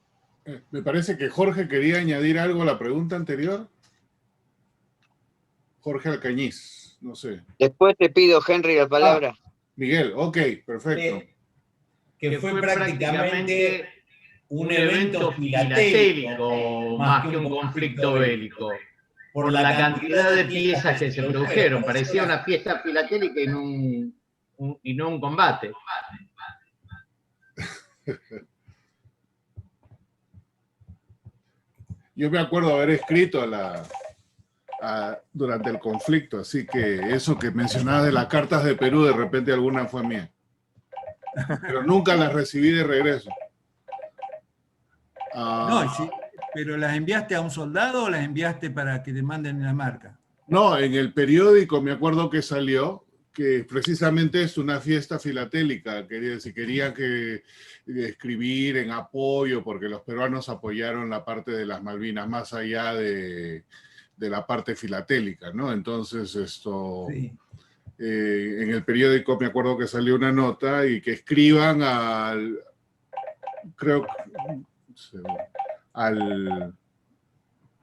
Me parece que Jorge quería añadir algo a la pregunta anterior. Jorge Alcañiz, no sé. Después te pido, Henry, la palabra. Miguel, ok, perfecto. Que fue prácticamente un evento filatélico más que un conflicto bélico, por la cantidad de piezas que se produjeron. Parecía una fiesta filatélica y no un combate. Yo me acuerdo haber escrito durante el conflicto, así que eso que mencionabas de las cartas de Perú, de repente alguna fue mía. Pero nunca las recibí de regreso. No, sí, pero ¿las enviaste a un soldado o las enviaste para que te manden la marca? No, en el periódico me acuerdo que salió que precisamente es una fiesta filatélica, querían que escribir en apoyo, porque los peruanos apoyaron la parte de las Malvinas, más allá de la parte filatélica, ¿no? Entonces, esto... Sí. En el periódico me acuerdo que salió una nota y que escriban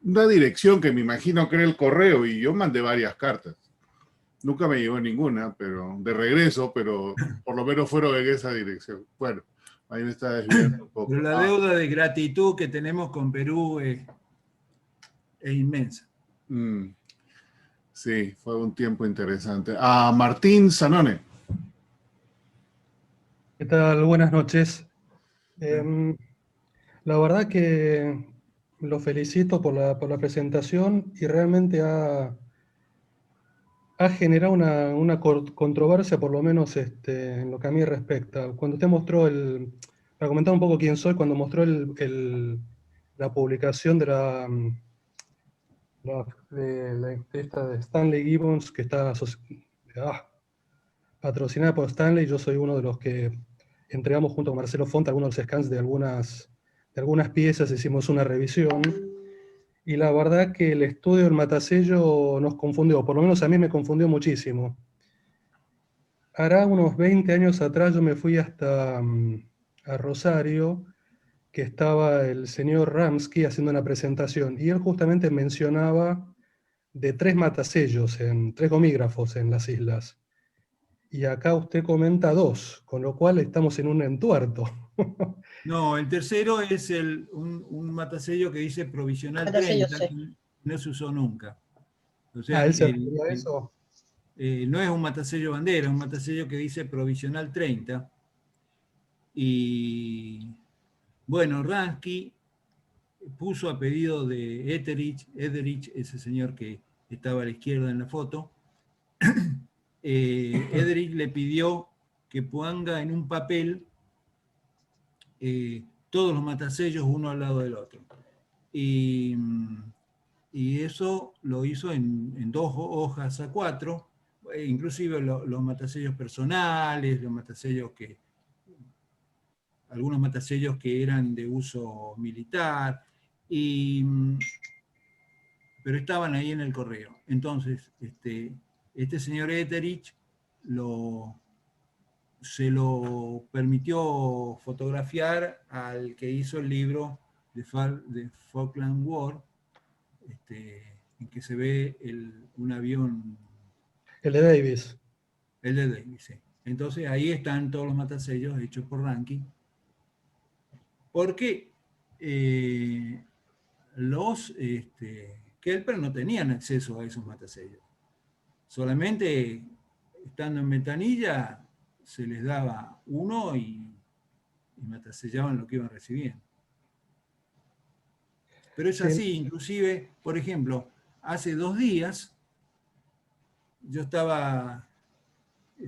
una dirección que me imagino que era el correo, y yo mandé varias cartas. Nunca me llegó ninguna, pero de regreso, pero por lo menos fueron en esa dirección. Bueno, ahí me está desviando un poco. Pero la deuda de gratitud que tenemos con Perú es inmensa. Sí, fue un tiempo interesante. Martín Zanone. ¿Qué tal? Buenas noches. La verdad que lo felicito por la presentación, y realmente ha generado una controversia, por lo menos en lo que a mí respecta. Cuando usted mostró para comentar un poco quién soy, cuando mostró la publicación de esta de Stanley Gibbons, que está patrocinada por Stanley, yo soy uno de los que entregamos junto con Marcelo Fonte algunos de los scans de algunas piezas, hicimos una revisión, y la verdad que el estudio del matasello nos confundió, por lo menos a mí me confundió muchísimo. Hará unos 20 años atrás yo me fui hasta a Rosario, que estaba el señor Ramsky haciendo una presentación, y él justamente mencionaba de 3 matasellos, 3 gomígrafos en las islas. Y acá usted comenta 2, con lo cual estamos en un entuerto. No, el tercero es un matasello que dice provisional 30, que no se usó nunca. O sea, ¿él se refería a eso? No es un matasello bandera, es un matasello que dice provisional 30. Y bueno, Ramsky puso a pedido de Ederich, ese señor que estaba a la izquierda en la foto, Ederich le pidió que ponga en un papel todos los matasellos uno al lado del otro. Y eso lo hizo en 2 hojas A4, inclusive los matasellos personales, los matasellos algunos matasellos que eran de uso militar, pero estaban ahí en el correo. Entonces, este señor Ederich se lo permitió fotografiar al que hizo el libro de Falkland War, en que se ve un avión. El de Davis. El de Davis, sí. Entonces ahí están todos los matasellos hechos por Ramsky. Porque los Kelper no tenían acceso a esos matasellos. Solamente estando en ventanilla, se les daba uno y matasellaban lo que iban recibiendo. Pero es así, inclusive, por ejemplo, hace 2 días yo estaba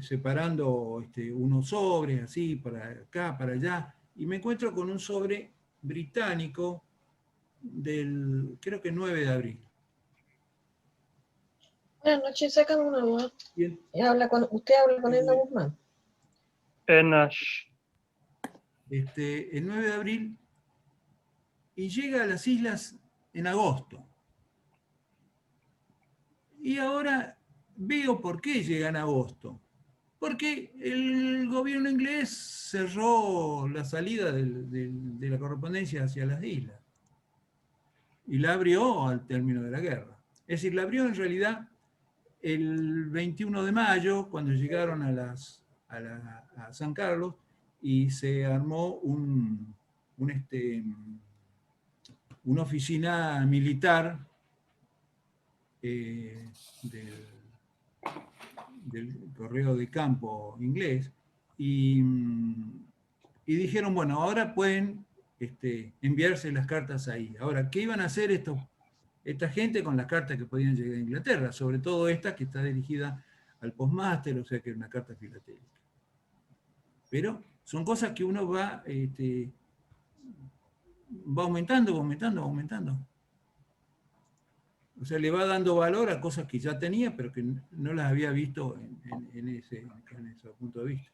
separando unos sobres así, para acá, para allá, y me encuentro con un sobre británico del, creo que 9 de abril. Buenas noches, sacan una duda. Bien. Usted habla con Edna Guzmán. El 9 de abril, y llega a las islas en agosto. Y ahora veo por qué llega en agosto. Porque el gobierno inglés cerró la salida de la correspondencia hacia las islas. Y la abrió al término de la guerra. Es decir, la abrió en realidad el 21 de mayo, cuando llegaron a San Carlos, y se armó una oficina militar del correo de campo inglés, y dijeron, bueno, ahora pueden enviarse las cartas ahí. Ahora, ¿qué iban a hacer esta gente con las cartas que podían llegar a Inglaterra? Sobre todo esta que está dirigida al postmaster, o sea que es una carta filatélica. Pero son cosas que uno va aumentando. O sea, le va dando valor a cosas que ya tenía, pero que no las había visto en ese punto de vista.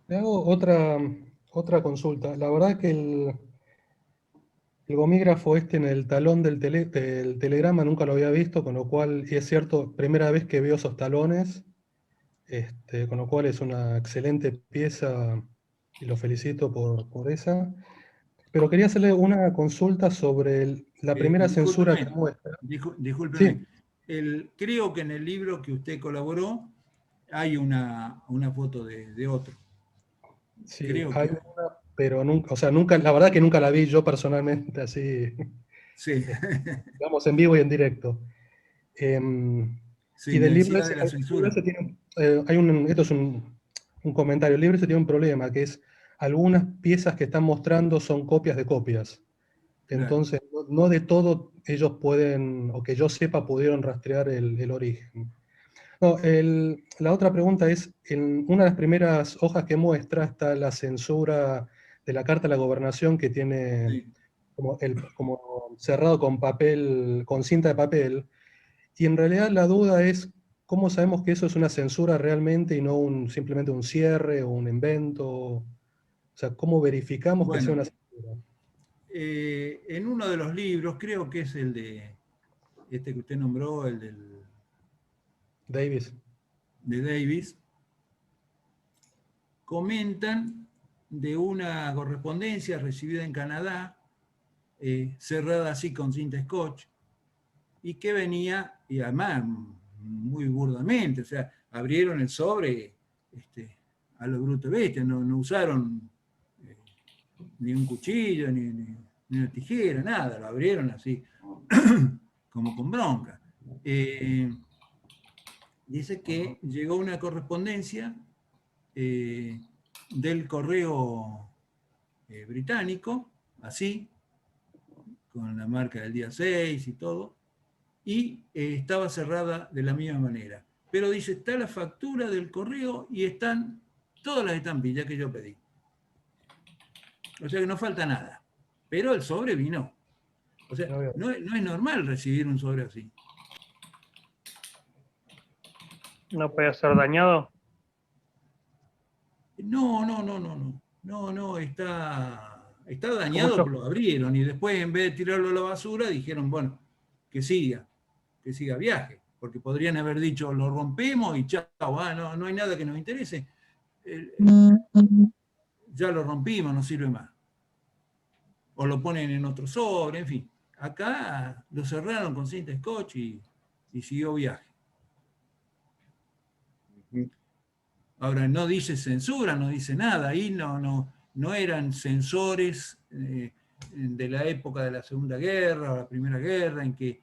Le hago otra consulta. La verdad que el gomígrafo en el talón del telegrama nunca lo había visto, con lo cual, y es cierto, primera vez que veo esos talones, con lo cual es una excelente pieza y lo felicito por esa. Pero quería hacerle una consulta sobre la primera censura que muestra. Discúlpeme. Sí. Creo que en el libro que usted colaboró hay una foto de otro. Sí, creo hay que... una, pero nunca, o sea, la verdad que nunca la vi yo personalmente, así, sí. digamos, en vivo y en directo. Sí, y del me libro decía ese, de la censura. esto es un comentario, el libro ese tiene un problema, que es algunas piezas que están mostrando son copias de copias. Entonces, no de todo ellos pueden, o que yo sepa, pudieron rastrear el origen. No, la otra pregunta es, en una de las primeras hojas que muestra está la censura de la Carta a la Gobernación, que tiene como cerrado con papel, con cinta de papel, y en realidad la duda es cómo sabemos que eso es una censura realmente y no simplemente un cierre o un invento. O sea, ¿cómo verificamos que sea una censura? En uno de los libros, creo que es el de que usted nombró, el del Davis. De Davis, comentan de una correspondencia recibida en Canadá, cerrada así con cinta scotch, y que venía, y además muy burdamente, o sea, abrieron el sobre a lo bruto bestia, no usaron ni un cuchillo, ni una tijera, nada, lo abrieron así, como con bronca. Dice que llegó una correspondencia del correo británico, así, con la marca del día 6 y todo, y estaba cerrada de la misma manera. Pero dice, está la factura del correo y están todas las estampillas que yo pedí. O sea que no falta nada. Pero el sobre vino. O sea, no es normal recibir un sobre así. ¿No puede ser dañado? No, está dañado, pero lo abrieron y después en vez de tirarlo a la basura dijeron, bueno, que siga viaje, porque podrían haber dicho, lo rompemos y chao, no hay nada que nos interese. Ya lo rompimos, no sirve más. O lo ponen en otro sobre, en fin. Acá lo cerraron con cinta scotch y siguió viaje. Ahora, no dice censura, no dice nada. Ahí no eran censores de la época de la Segunda Guerra o la Primera Guerra, en que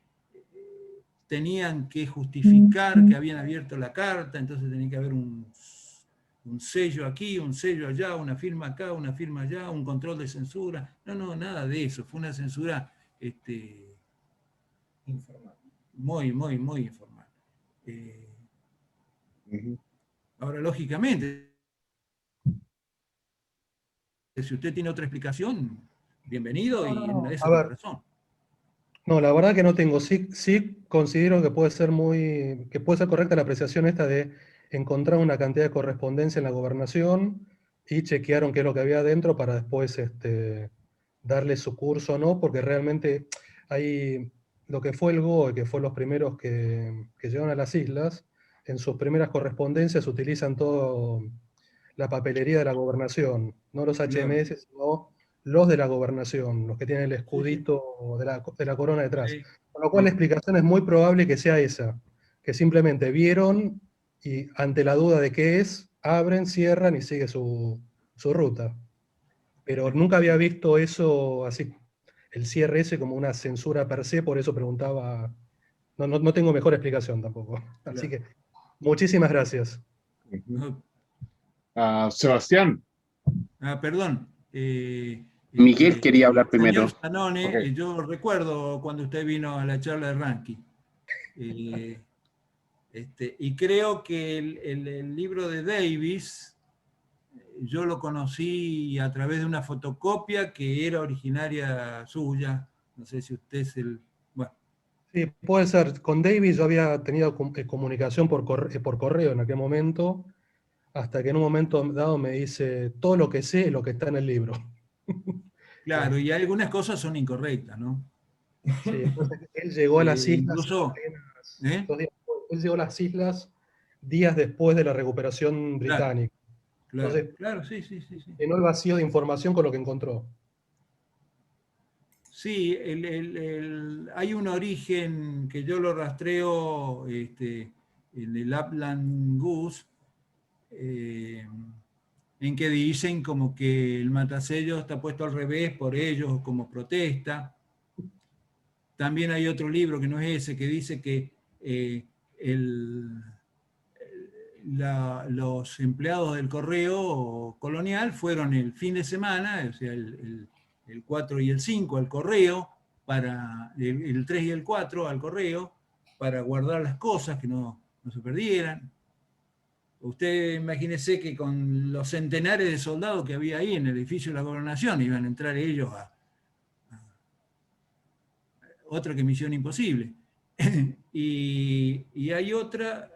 tenían que justificar que habían abierto la carta, entonces tenía que haber un sello aquí, un sello allá, una firma acá, una firma allá, un control de censura. No, nada de eso. Fue una censura Informal. muy informal. Ahora, lógicamente, si usted tiene otra explicación, bienvenido, y en esa A ver. razón. No, la verdad que no tengo. Sí considero que puede ser correcta la apreciación esta de encontrar una cantidad de correspondencia en la gobernación y chequearon qué es lo que había adentro para después darle su curso o no, porque realmente hay lo que fue el GOE, que fue los primeros que llegaron a las islas, en sus primeras correspondencias utilizan todo la papelería de la gobernación, no los HMS, sino los de la gobernación, los que tienen el escudito de la corona detrás. Sí. Con lo cual la explicación es muy probable que sea esa, que simplemente vieron y ante la duda de qué es, abren, cierran y sigue su ruta. Pero nunca había visto eso así, el cierre ese como una censura per se, por eso preguntaba, no tengo mejor explicación tampoco. Así que muchísimas gracias. Sebastián. Perdón. Miguel quería hablar primero. Señor Zanone, Okay. Yo recuerdo cuando usted vino a la charla de ranking. Y creo que el libro de Davis, yo lo conocí a través de una fotocopia que era originaria suya. No sé si usted es el... Bueno. Sí, puede ser. Con Davis yo había tenido comunicación por correo en aquel momento, hasta que en un momento dado me dice, todo lo que sé es lo que está en el libro. Claro, y algunas cosas son incorrectas, ¿no? Sí, entonces él llegó a las islas. Incluso, Él llegó a las islas días después de la recuperación británica. Entonces, claro, sí. llenó el vacío de información con lo que encontró. Sí, hay un origen que yo lo rastreo en el Lapland Goose, en que dicen como que el matasellos está puesto al revés por ellos como protesta. También hay otro libro que no es ese, que dice que los empleados del correo colonial fueron el fin de semana, o sea, el 4 y el 5 al correo, el 3 y el 4 al correo, para guardar las cosas, que no se perdieran. Usted imagínese que con los centenares de soldados que había ahí en el edificio de la gobernación, iban a entrar ellos a otra que Misión Imposible. Y hay otra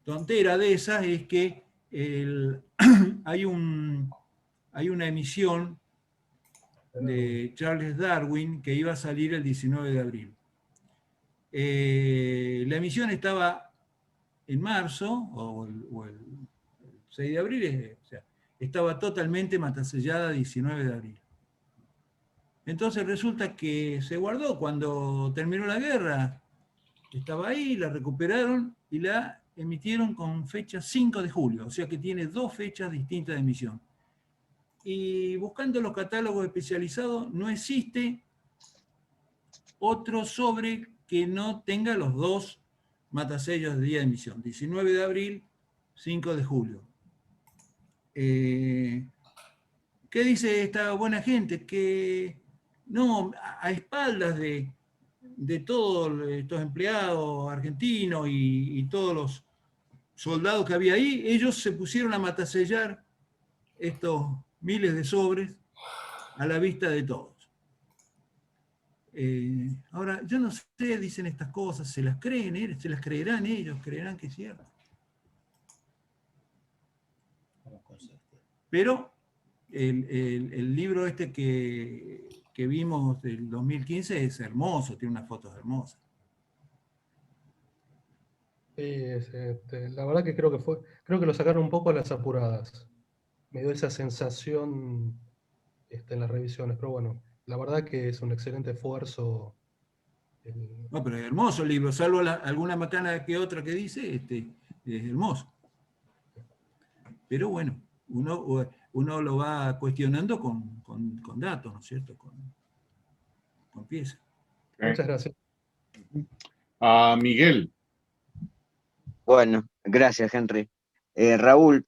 tontera de esas, es que hay una emisión de Charles Darwin que iba a salir el 19 de abril. La emisión estaba en marzo, o el 6 de abril, o sea, estaba totalmente matasellada 19 de abril. Entonces resulta que se guardó cuando terminó la guerra, estaba ahí, la recuperaron y la emitieron con fecha 5 de julio, o sea que tiene 2 fechas distintas de emisión. Y buscando los catálogos especializados, no existe otro sobre que no tenga los 2 matasellos de día de emisión, 19 de abril, 5 de julio. ¿Qué dice esta buena gente? Que no, a espaldas de todos estos empleados argentinos y todos los soldados que había ahí, ellos se pusieron a matasellar estos miles de sobres a la vista de todos. Ahora, yo no sé, dicen estas cosas, ¿se las creen? ¿Se las creerán ellos? ¿Creerán que es cierto? Pero el libro este que vimos del 2015 es hermoso, tiene unas fotos hermosas. Sí, la verdad que creo que lo sacaron un poco a las apuradas. Me dio esa sensación en las revisiones, pero bueno, la verdad que es un excelente esfuerzo. No, pero es hermoso el libro, salvo alguna macana que otra que dice, es hermoso. Pero bueno, uno lo va cuestionando con datos, ¿no es cierto? con piezas. Muchas gracias. Miguel. Bueno, gracias, Henry. Raúl,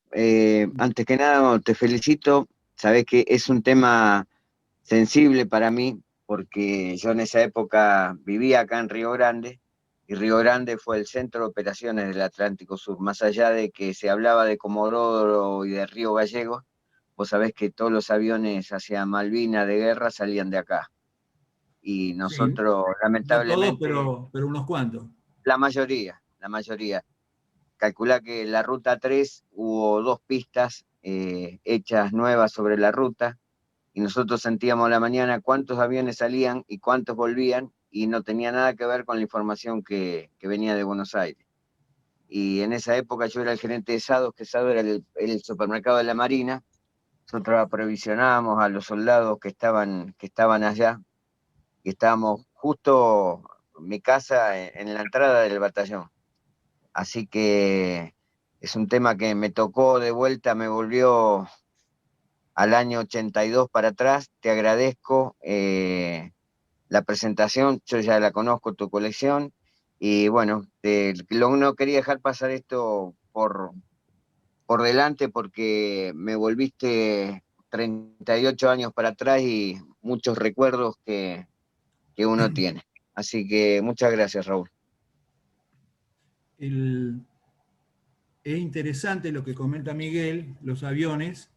antes que nada te felicito. Sabés que es un tema sensible para mí, porque yo en esa época vivía acá en Río Grande, y Río Grande fue el centro de operaciones del Atlántico Sur. Más allá de que se hablaba de Comodoro y de Río Gallegos, vos sabés que todos los aviones hacia Malvinas de guerra salían de acá. Y nosotros, No lamentablemente... todos, pero unos cuantos. La mayoría. Calculá que la ruta 3 hubo 2 pistas hechas nuevas sobre la ruta, y nosotros sentíamos a la mañana cuántos aviones salían y cuántos volvían, y no tenía nada que ver con la información que venía de Buenos Aires. Y en esa época yo era el gerente de SADOS, que SADOS era el supermercado de la Marina. Nosotros aprovisionábamos a los soldados que estaban allá, y estábamos justo en mi casa en la entrada del batallón. Así que es un tema que me tocó de vuelta, me volvió al año 82 para atrás. Te agradezco la presentación, yo ya la conozco, tu colección, y bueno, no quería dejar pasar esto por delante, porque me volviste 38 años para atrás y muchos recuerdos que uno tiene. Así que muchas gracias, Raúl. Es interesante lo que comenta Miguel. Los aviones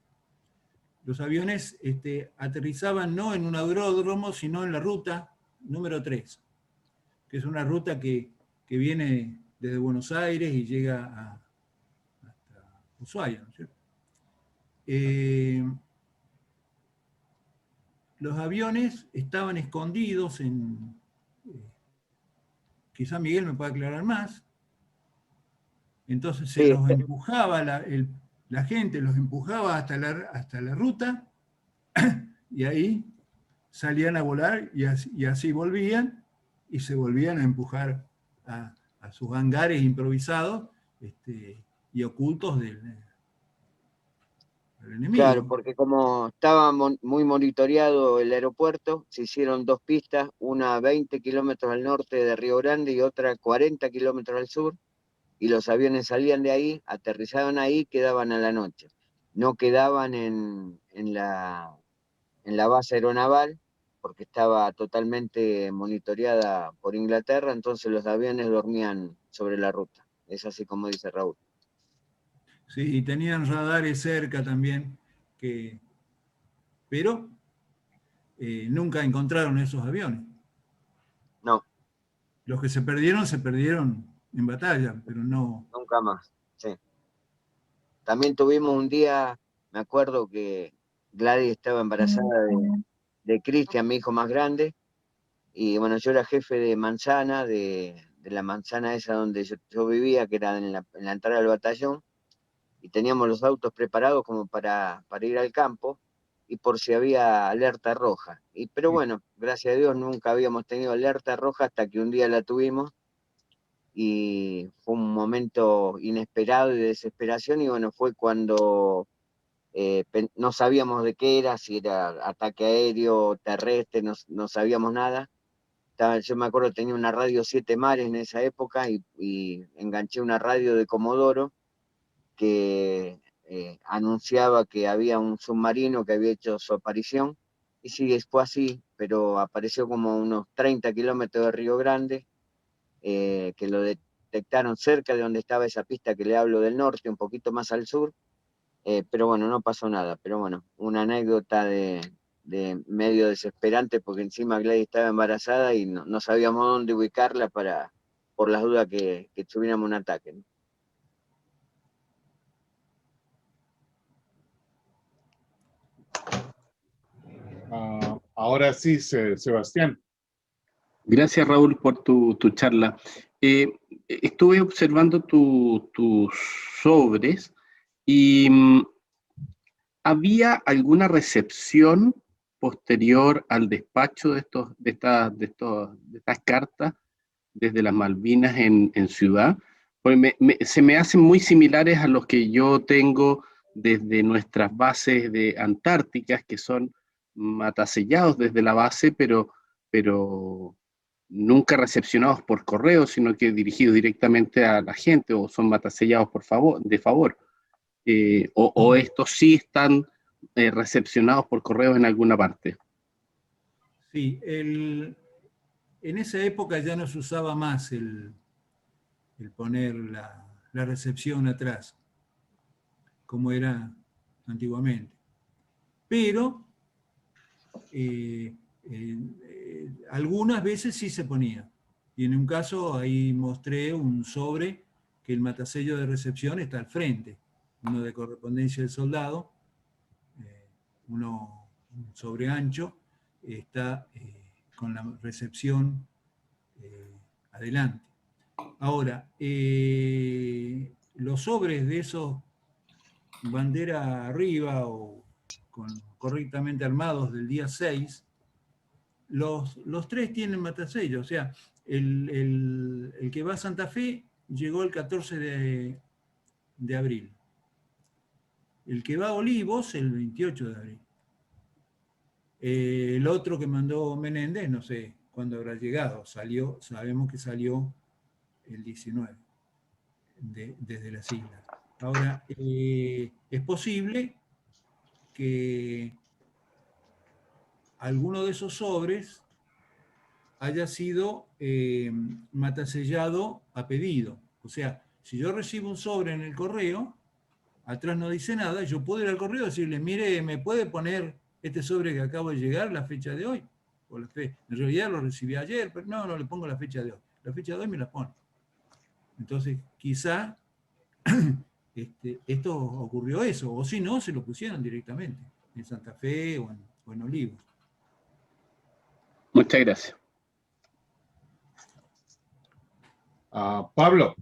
aterrizaban no en un aeródromo, sino en la ruta número 3, que es una ruta que viene desde Buenos Aires y llega hasta Ushuaia, ¿no es cierto? Los aviones estaban escondidos quizá Miguel me pueda aclarar más. Entonces se los empujaba, la gente los empujaba hasta la ruta, y ahí salían a volar, y así volvían, y se volvían a empujar a sus hangares improvisados y ocultos del enemigo. Claro, porque como estaba muy monitoreado el aeropuerto, se hicieron 2 pistas, una a 20 kilómetros al norte de Río Grande y otra a 40 kilómetros al sur, y los aviones salían de ahí, aterrizaban ahí, quedaban a la noche. No quedaban en la base aeronaval, porque estaba totalmente monitoreada por Inglaterra, entonces los aviones dormían sobre la ruta. Es así como dice Raúl. Sí, y tenían radares cerca también, pero nunca encontraron esos aviones. No. Los que se perdieron en batalla, pero no... Nunca más, sí. También tuvimos un día, me acuerdo que Gladys estaba embarazada de Cristian, mi hijo más grande, y bueno, yo era jefe de manzana, de la manzana esa donde yo vivía, que era en la entrada del batallón, y teníamos los autos preparados como para ir al campo, y por si había alerta roja. Pero bueno, gracias a Dios nunca habíamos tenido alerta roja hasta que un día la tuvimos, y fue un momento inesperado y de desesperación, y bueno, fue cuando no sabíamos de qué era, si era ataque aéreo, terrestre, no sabíamos nada. Yo me acuerdo que tenía una radio 7 mares en esa época, y enganché una radio de Comodoro que anunciaba que había un submarino que había hecho su aparición, y sí, fue así, pero apareció como a unos 30 kilómetros de Río Grande, que lo detectaron cerca de donde estaba esa pista que le hablo del norte, un poquito más al sur, pero bueno, no pasó nada. Pero bueno, una anécdota de medio desesperante, porque encima Gladys estaba embarazada y no sabíamos dónde ubicarla por las dudas que tuviéramos un ataque, ¿no? Ahora sí, Sebastián. Gracias, Raúl, por tu charla. Estuve observando tus sobres y ¿había alguna recepción posterior al despacho de estas cartas desde las Malvinas en Ciudad? Porque se me hacen muy similares a los que yo tengo desde nuestras bases de antárticas, que son matasellados desde la base, pero pero nunca recepcionados por correo, sino que dirigidos directamente a la gente, o son matasellados de favor. O estos sí están recepcionados por correo en alguna parte. Sí, en esa época ya no se usaba más el poner la recepción atrás, como era antiguamente. Pero algunas veces sí se ponía. Y en un caso ahí mostré un sobre que el matasello de recepción está al frente, uno de correspondencia del soldado, uno un sobre ancho, está con la recepción adelante. Ahora, los sobres de esos bandera arriba o correctamente armados del día 6, los tres tienen matasello. O sea, el que va a Santa Fe llegó el 14 de abril. El que va a Olivos el 28 de abril. El otro que mandó Menéndez, no sé cuándo habrá llegado. Sabemos que salió el 19 desde las islas. Ahora, es posible que alguno de esos sobres haya sido matasellado a pedido. O sea, si yo recibo un sobre en el correo, atrás no dice nada, yo puedo ir al correo y decirle, mire, ¿me puede poner este sobre que acabo de llegar, la fecha de hoy? En realidad lo recibí ayer, pero no le pongo la fecha de hoy. La fecha de hoy me la pone. Entonces, quizá esto ocurrió eso, o si no, se lo pusieron directamente, en Santa Fe o en Olivos. Muchas gracias. Pablo.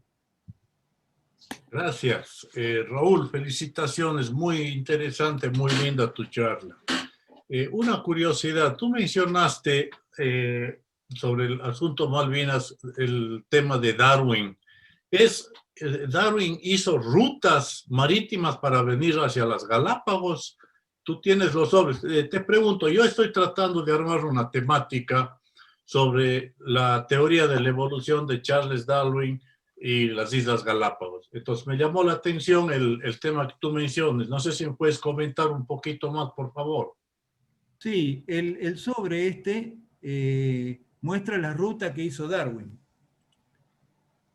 Gracias. Raúl, felicitaciones, muy interesante, muy linda tu charla. Una curiosidad, tú mencionaste sobre el asunto Malvinas, el tema de Darwin. Darwin hizo rutas marítimas para venir hacia las Galápagos. Tú tienes los sobres. Te pregunto, yo estoy tratando de armar una temática sobre la teoría de la evolución de Charles Darwin y las Islas Galápagos. Entonces me llamó la atención el tema que tú mencionas. No sé si me puedes comentar un poquito más, por favor. Sí, el sobre muestra la ruta que hizo Darwin.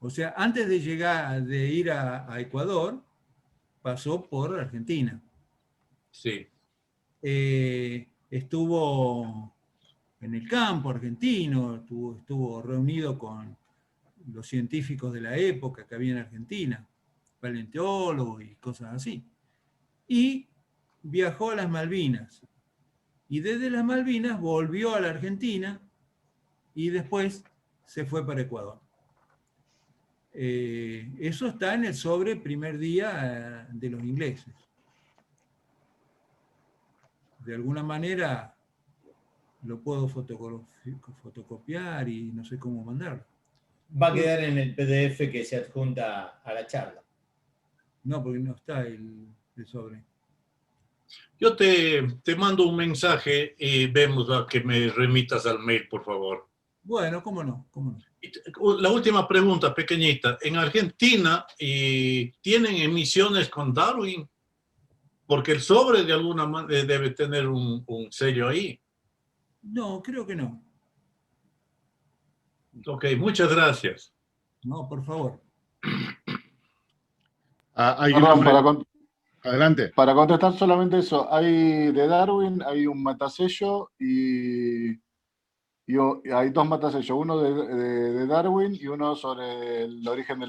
O sea, antes de ir a Ecuador, pasó por Argentina. Sí. Estuvo en el campo argentino, estuvo reunido con los científicos de la época que había en Argentina, paleontólogos y cosas así. Y viajó a las Malvinas. Y desde las Malvinas volvió a la Argentina y después se fue para Ecuador. Eso está en el sobre primer día de los ingleses. De alguna manera lo puedo fotocopiar y no sé cómo mandarlo. Va a quedar en el PDF que se adjunta a la charla. No, porque no está el sobre. Yo te mando un mensaje y vemos a que me remitas al mail, por favor. Bueno, cómo no. La última pregunta, pequeñita. ¿En Argentina tienen emisiones con Darwin? Porque el sobre de alguna manera debe tener un sello ahí. No, creo que no. Ok, muchas gracias. No, por favor. Adelante. Para contestar solamente eso, hay de Darwin, hay un matasello y hay dos matasellos, uno de Darwin y uno sobre el origen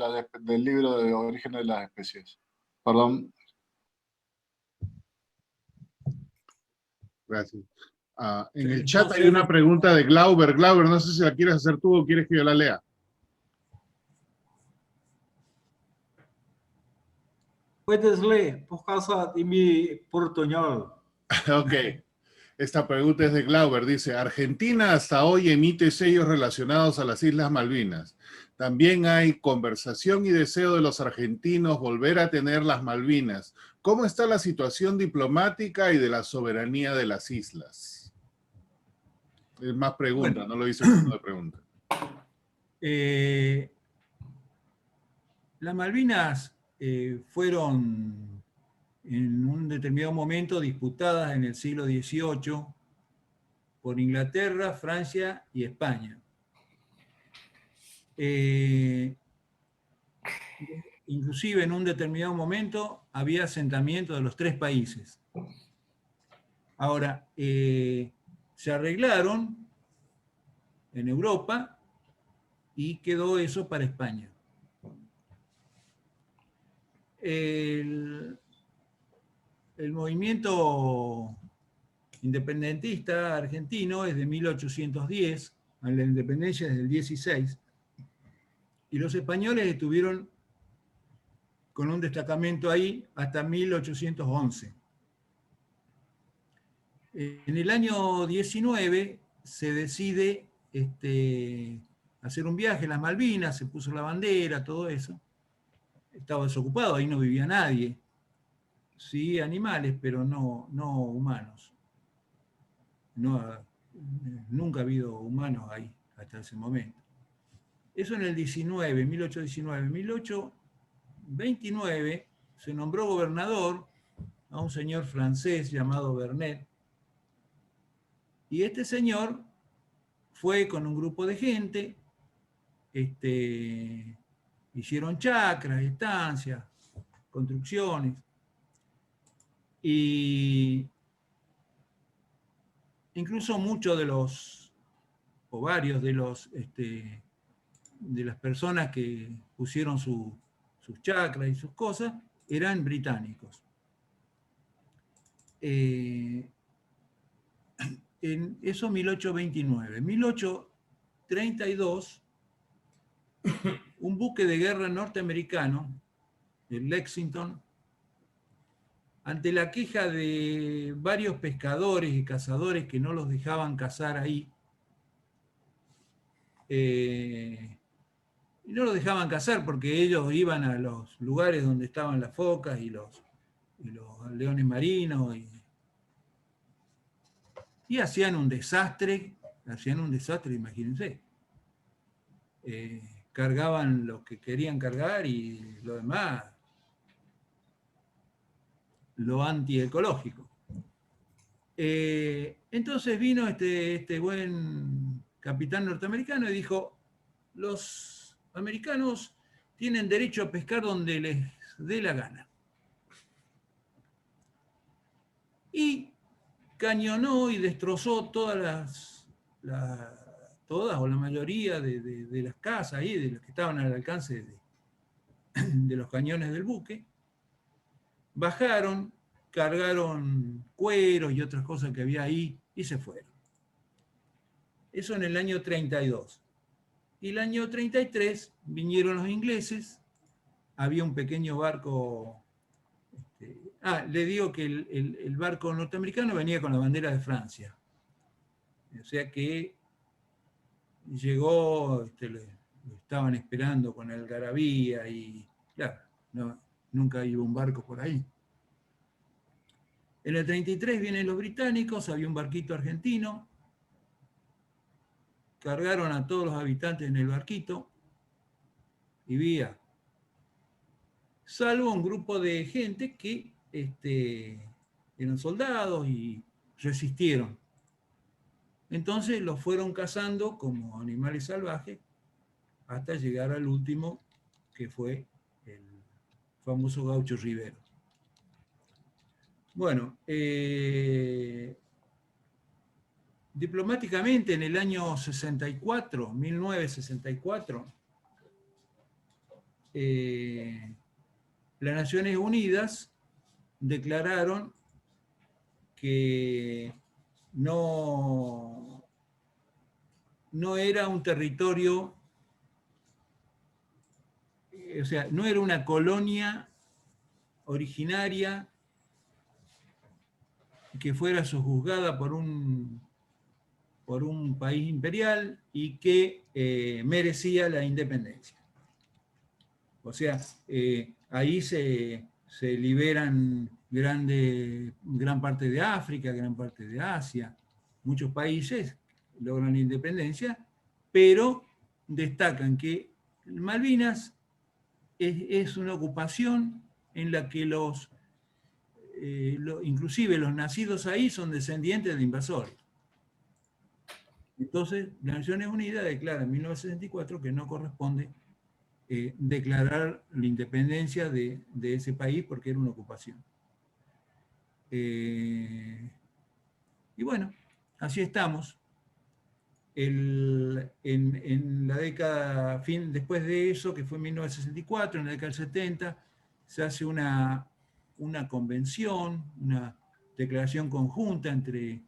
del libro de origen de las especies. Perdón. Gracias. En el chat hay una pregunta de Glauber. Glauber, no sé si la quieres hacer tú o quieres que yo la lea. Puedes leer, por causa de mi portuñol. Ok. Esta pregunta es de Glauber. Dice, Argentina hasta hoy emite sellos relacionados a las Islas Malvinas. También hay conversación y deseo de los argentinos volver a tener las Malvinas. ¿Cómo está la situación diplomática y de la soberanía de las islas? Es más pregunta, Bueno. no lo hice como de pregunta. Las Malvinas fueron en un determinado momento disputadas en el siglo XVIII por Inglaterra, Francia y España. Inclusive en un determinado momento había asentamiento de los tres países. Ahora, se arreglaron en Europa y quedó eso para España. El movimiento independentista argentino es de 1810, a la independencia es del 16, y los españoles estuvieron con un destacamento ahí hasta 1811. En el año 19 se decide hacer un viaje a las Malvinas, se puso la bandera, todo eso. Estaba desocupado, ahí no vivía nadie. Sí, animales, pero no humanos. Nunca ha habido humanos ahí, hasta ese momento. Eso en el 19, 1819. En 1829 se nombró gobernador a un señor francés llamado Vernet. Y este señor fue con un grupo de gente, hicieron chacras, estancias, construcciones, y incluso muchos de los, o varios de los, de las personas que pusieron sus chacras y sus cosas, eran británicos. En eso 1829. En 1832, un buque de guerra norteamericano, el Lexington, ante la queja de varios pescadores y cazadores que no los dejaban cazar ahí, y no los dejaban cazar porque ellos iban a los lugares donde estaban las focas y los leones marinos y hacían un desastre, imagínense. Cargaban lo que querían cargar y lo demás, lo antiecológico. Entonces vino este buen capitán norteamericano y dijo, los americanos tienen derecho a pescar donde les dé la gana. Y cañonó y destrozó todas o la mayoría de las casas ahí, de las que estaban al alcance de los cañones del buque. Bajaron, cargaron cueros y otras cosas que había ahí y se fueron. Eso en el año 32. Y el año 33 vinieron los ingleses, había un pequeño barco. Le digo que el barco norteamericano venía con la bandera de Francia. O sea que llegó, lo estaban esperando con algarabía y, claro, nunca iba un barco por ahí. En el 33 vienen los británicos, había un barquito argentino, cargaron a todos los habitantes en el barquito y vía. Salvo un grupo de gente que eran soldados y resistieron. Entonces los fueron cazando como animales salvajes hasta llegar al último, que fue el famoso Gaucho Rivero. Bueno, diplomáticamente en el año 64, 1964, las Naciones Unidas declararon que no era un territorio, o sea, no era una colonia originaria que fuera sojuzgada por un país imperial y que merecía la independencia. O sea, ahí se liberan gran parte de África, gran parte de Asia, muchos países logran la independencia, pero destacan que Malvinas es una ocupación en la que inclusive los nacidos ahí son descendientes de invasores. Entonces, las Naciones Unidas declara en 1964 que no corresponde declarar la independencia de ese país porque era una ocupación. Y bueno, así estamos. En la década, después de eso, que fue en 1964, en la década del 70, se hace una convención, una declaración conjunta entre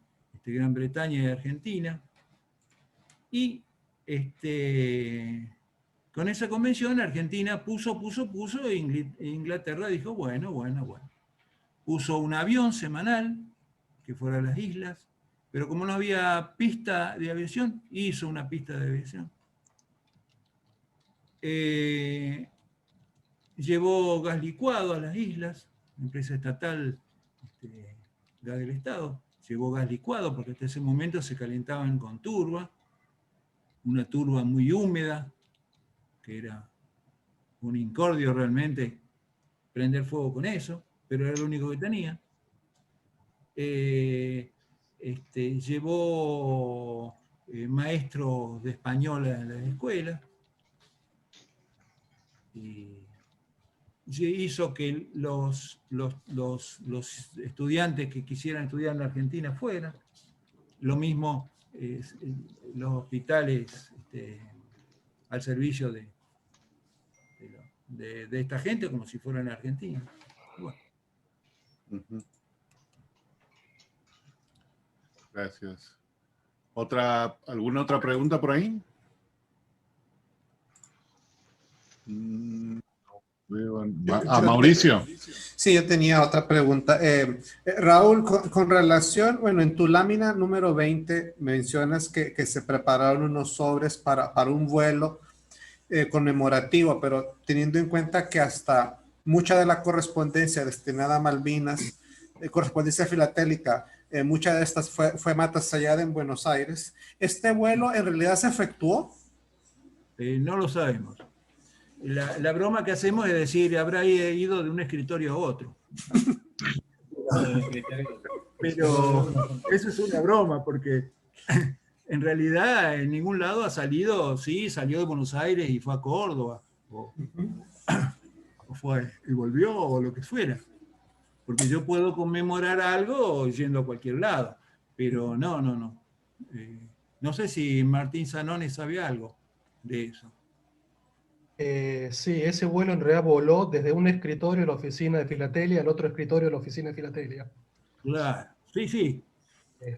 Gran Bretaña y Argentina, y con esa convención Argentina puso, e Inglaterra dijo, bueno. Puso un avión semanal que fuera a las islas, pero como no había pista de aviación, hizo una pista de aviación. Llevó gas licuado a las islas, empresa estatal, gas del Estado, llevó gas licuado porque hasta ese momento se calentaban con turba, una turba muy húmeda, que era un incordio realmente prender fuego con eso, pero era lo único que tenía. Llevó maestros de español a las escuelas, y hizo que los estudiantes que quisieran estudiar en Argentina fueran. Lo mismo los hospitales al servicio de esta gente, como si fueran argentinos. Bueno. Gracias. ¿Alguna otra pregunta por ahí? Mauricio. Sí, yo tenía otra pregunta. Raúl, con relación, bueno, en tu lámina número 20 mencionas que se prepararon unos sobres para un vuelo conmemorativo, pero teniendo en cuenta que hasta mucha de la correspondencia destinada a Malvinas, correspondencia filatélica, mucha de estas fue matasallada en Buenos Aires, ¿este vuelo en realidad se efectuó? No lo sabemos. La broma que hacemos es decir, habrá ido de un escritorio a otro. Pero eso es una broma, porque en realidad en ningún lado ha salido, sí, salió de Buenos Aires y fue a Córdoba, o fue y volvió, o lo que fuera. Porque yo puedo conmemorar algo yendo a cualquier lado, pero no. No sé si Martín Zanoni sabe algo de eso. Sí, ese vuelo en realidad voló desde un escritorio de la oficina de Filatelia al otro escritorio de la oficina de Filatelia. Claro, sí.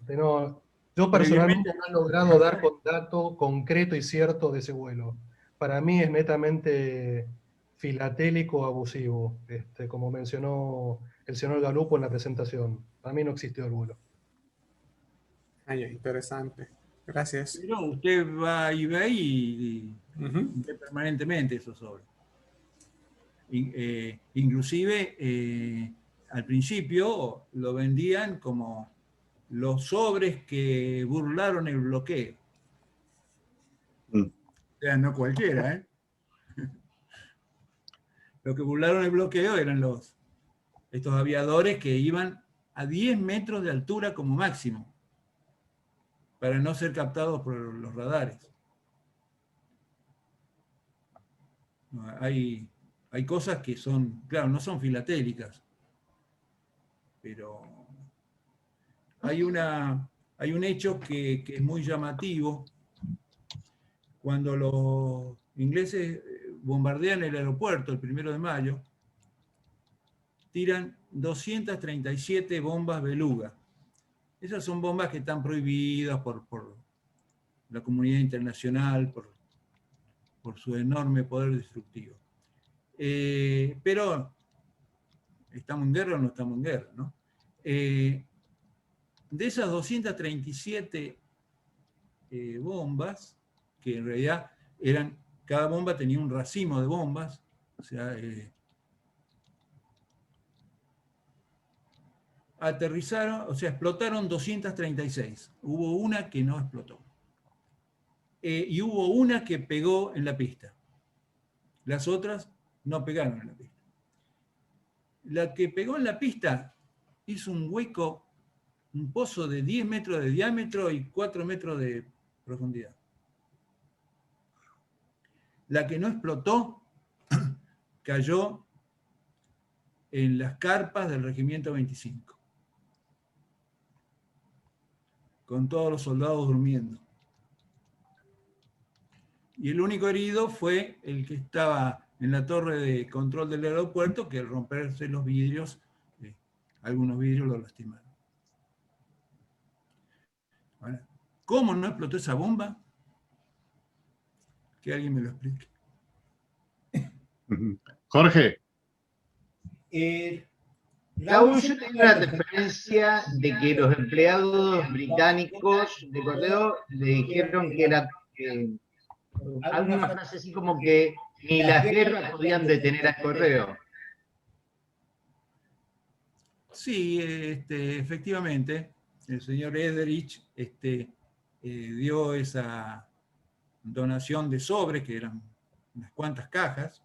No, yo personalmente no he logrado dar con dato concreto y cierto de ese vuelo. Para mí es netamente filatélico abusivo, como mencionó el señor Galupo en la presentación. Para mí no existió el vuelo. Ay, interesante. Gracias. Pero usted va y ve y ve permanentemente esos sobres. Inclusive al principio lo vendían como los sobres que burlaron el bloqueo. O sea, no cualquiera, ¿eh? Los que burlaron el bloqueo eran estos aviadores que iban a 10 metros de altura como máximo, para no ser captados por los radares. Hay cosas que son, claro, no son filatélicas, pero hay un hecho que es muy llamativo. Cuando los ingleses bombardean el aeropuerto el 1 de mayo, tiran 237 bombas Beluga. Esas son bombas que están prohibidas por la comunidad internacional, por su enorme poder destructivo. Pero, ¿estamos en guerra o no estamos en guerra? ¿No? De esas 237 bombas, que en realidad cada bomba tenía un racimo de bombas, o sea, explotaron 236. Hubo una que no explotó. y hubo una que pegó en la pista. Las otras no pegaron en la pista. La que pegó en la pista hizo un hueco, un pozo de 10 metros de diámetro y 4 metros de profundidad. La que no explotó cayó en las carpas del Regimiento 25, con todos los soldados durmiendo. Y el único herido fue el que estaba en la torre de control del aeropuerto, que al romperse los vidrios, algunos vidrios lo lastimaron. Ahora, ¿cómo no explotó esa bomba? Que alguien me lo explique. Jorge. Raúl, yo tengo la referencia de que los empleados británicos de correo le dijeron que era alguna frase así como que ni las guerras podían detener al correo. Sí, efectivamente, el señor Ederich dio esa donación de sobres, que eran unas cuantas cajas,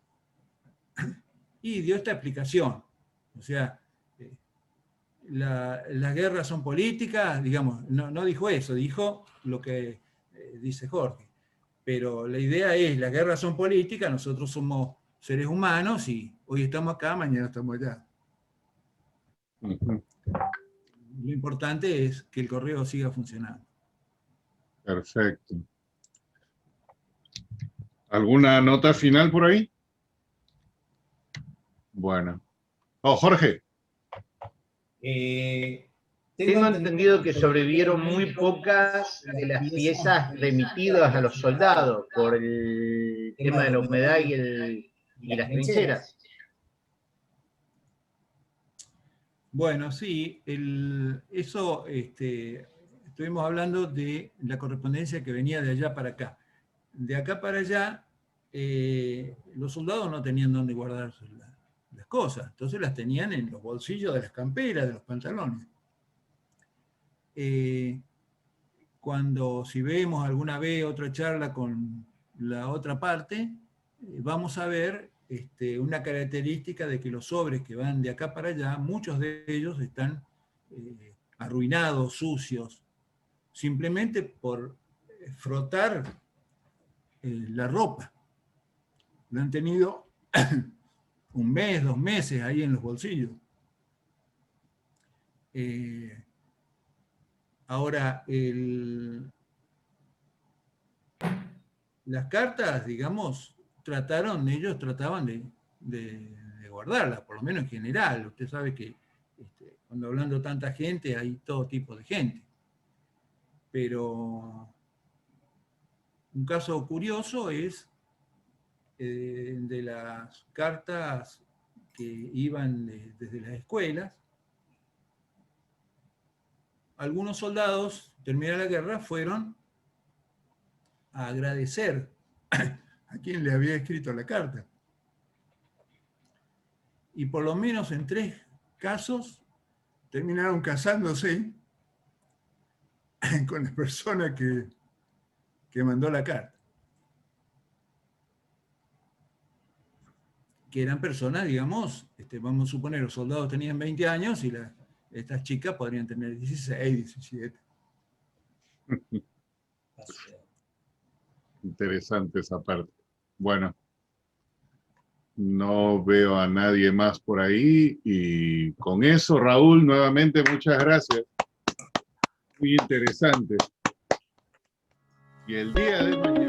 y dio esta explicación. O sea, las guerras son políticas, digamos, no dijo eso, dijo lo que dice Jorge. Pero la idea es, las guerras son políticas, nosotros somos seres humanos y hoy estamos acá, mañana estamos allá. Lo importante es que el correo siga funcionando. Perfecto. ¿Alguna nota final por ahí? Bueno. Oh, Jorge. Tengo entendido que sobrevivieron muy pocas de las piezas remitidas a los soldados por el tema de la humedad y las trincheras. Bueno, sí, eso estuvimos hablando de la correspondencia que venía de allá para acá. De acá para allá, los soldados no tenían dónde guardar las cosas, entonces las tenían en los bolsillos de las camperas, de los pantalones. Cuando, si vemos alguna vez otra charla con la otra parte, vamos a ver una característica de que los sobres que van de acá para allá, muchos de ellos están arruinados, sucios, simplemente por frotar la ropa. Lo han tenido un mes, 2 meses ahí en los bolsillos. Ahora, las cartas, digamos, ellos trataban de guardarlas, por lo menos en general. Usted sabe que cuando hablando tanta gente, hay todo tipo de gente. Pero un caso curioso es de las cartas que iban desde las escuelas. Algunos soldados, terminada la guerra, fueron a agradecer a quien le había escrito la carta. Y por lo menos en 3 casos terminaron casándose con la persona que mandó la carta. Que eran personas, digamos, vamos a suponer, los soldados tenían 20 años y estas chicas podrían tener 16, 17. Interesante esa parte. Bueno, no veo a nadie más por ahí y con eso, Raúl, nuevamente muchas gracias. Muy interesante. Y el día de mañana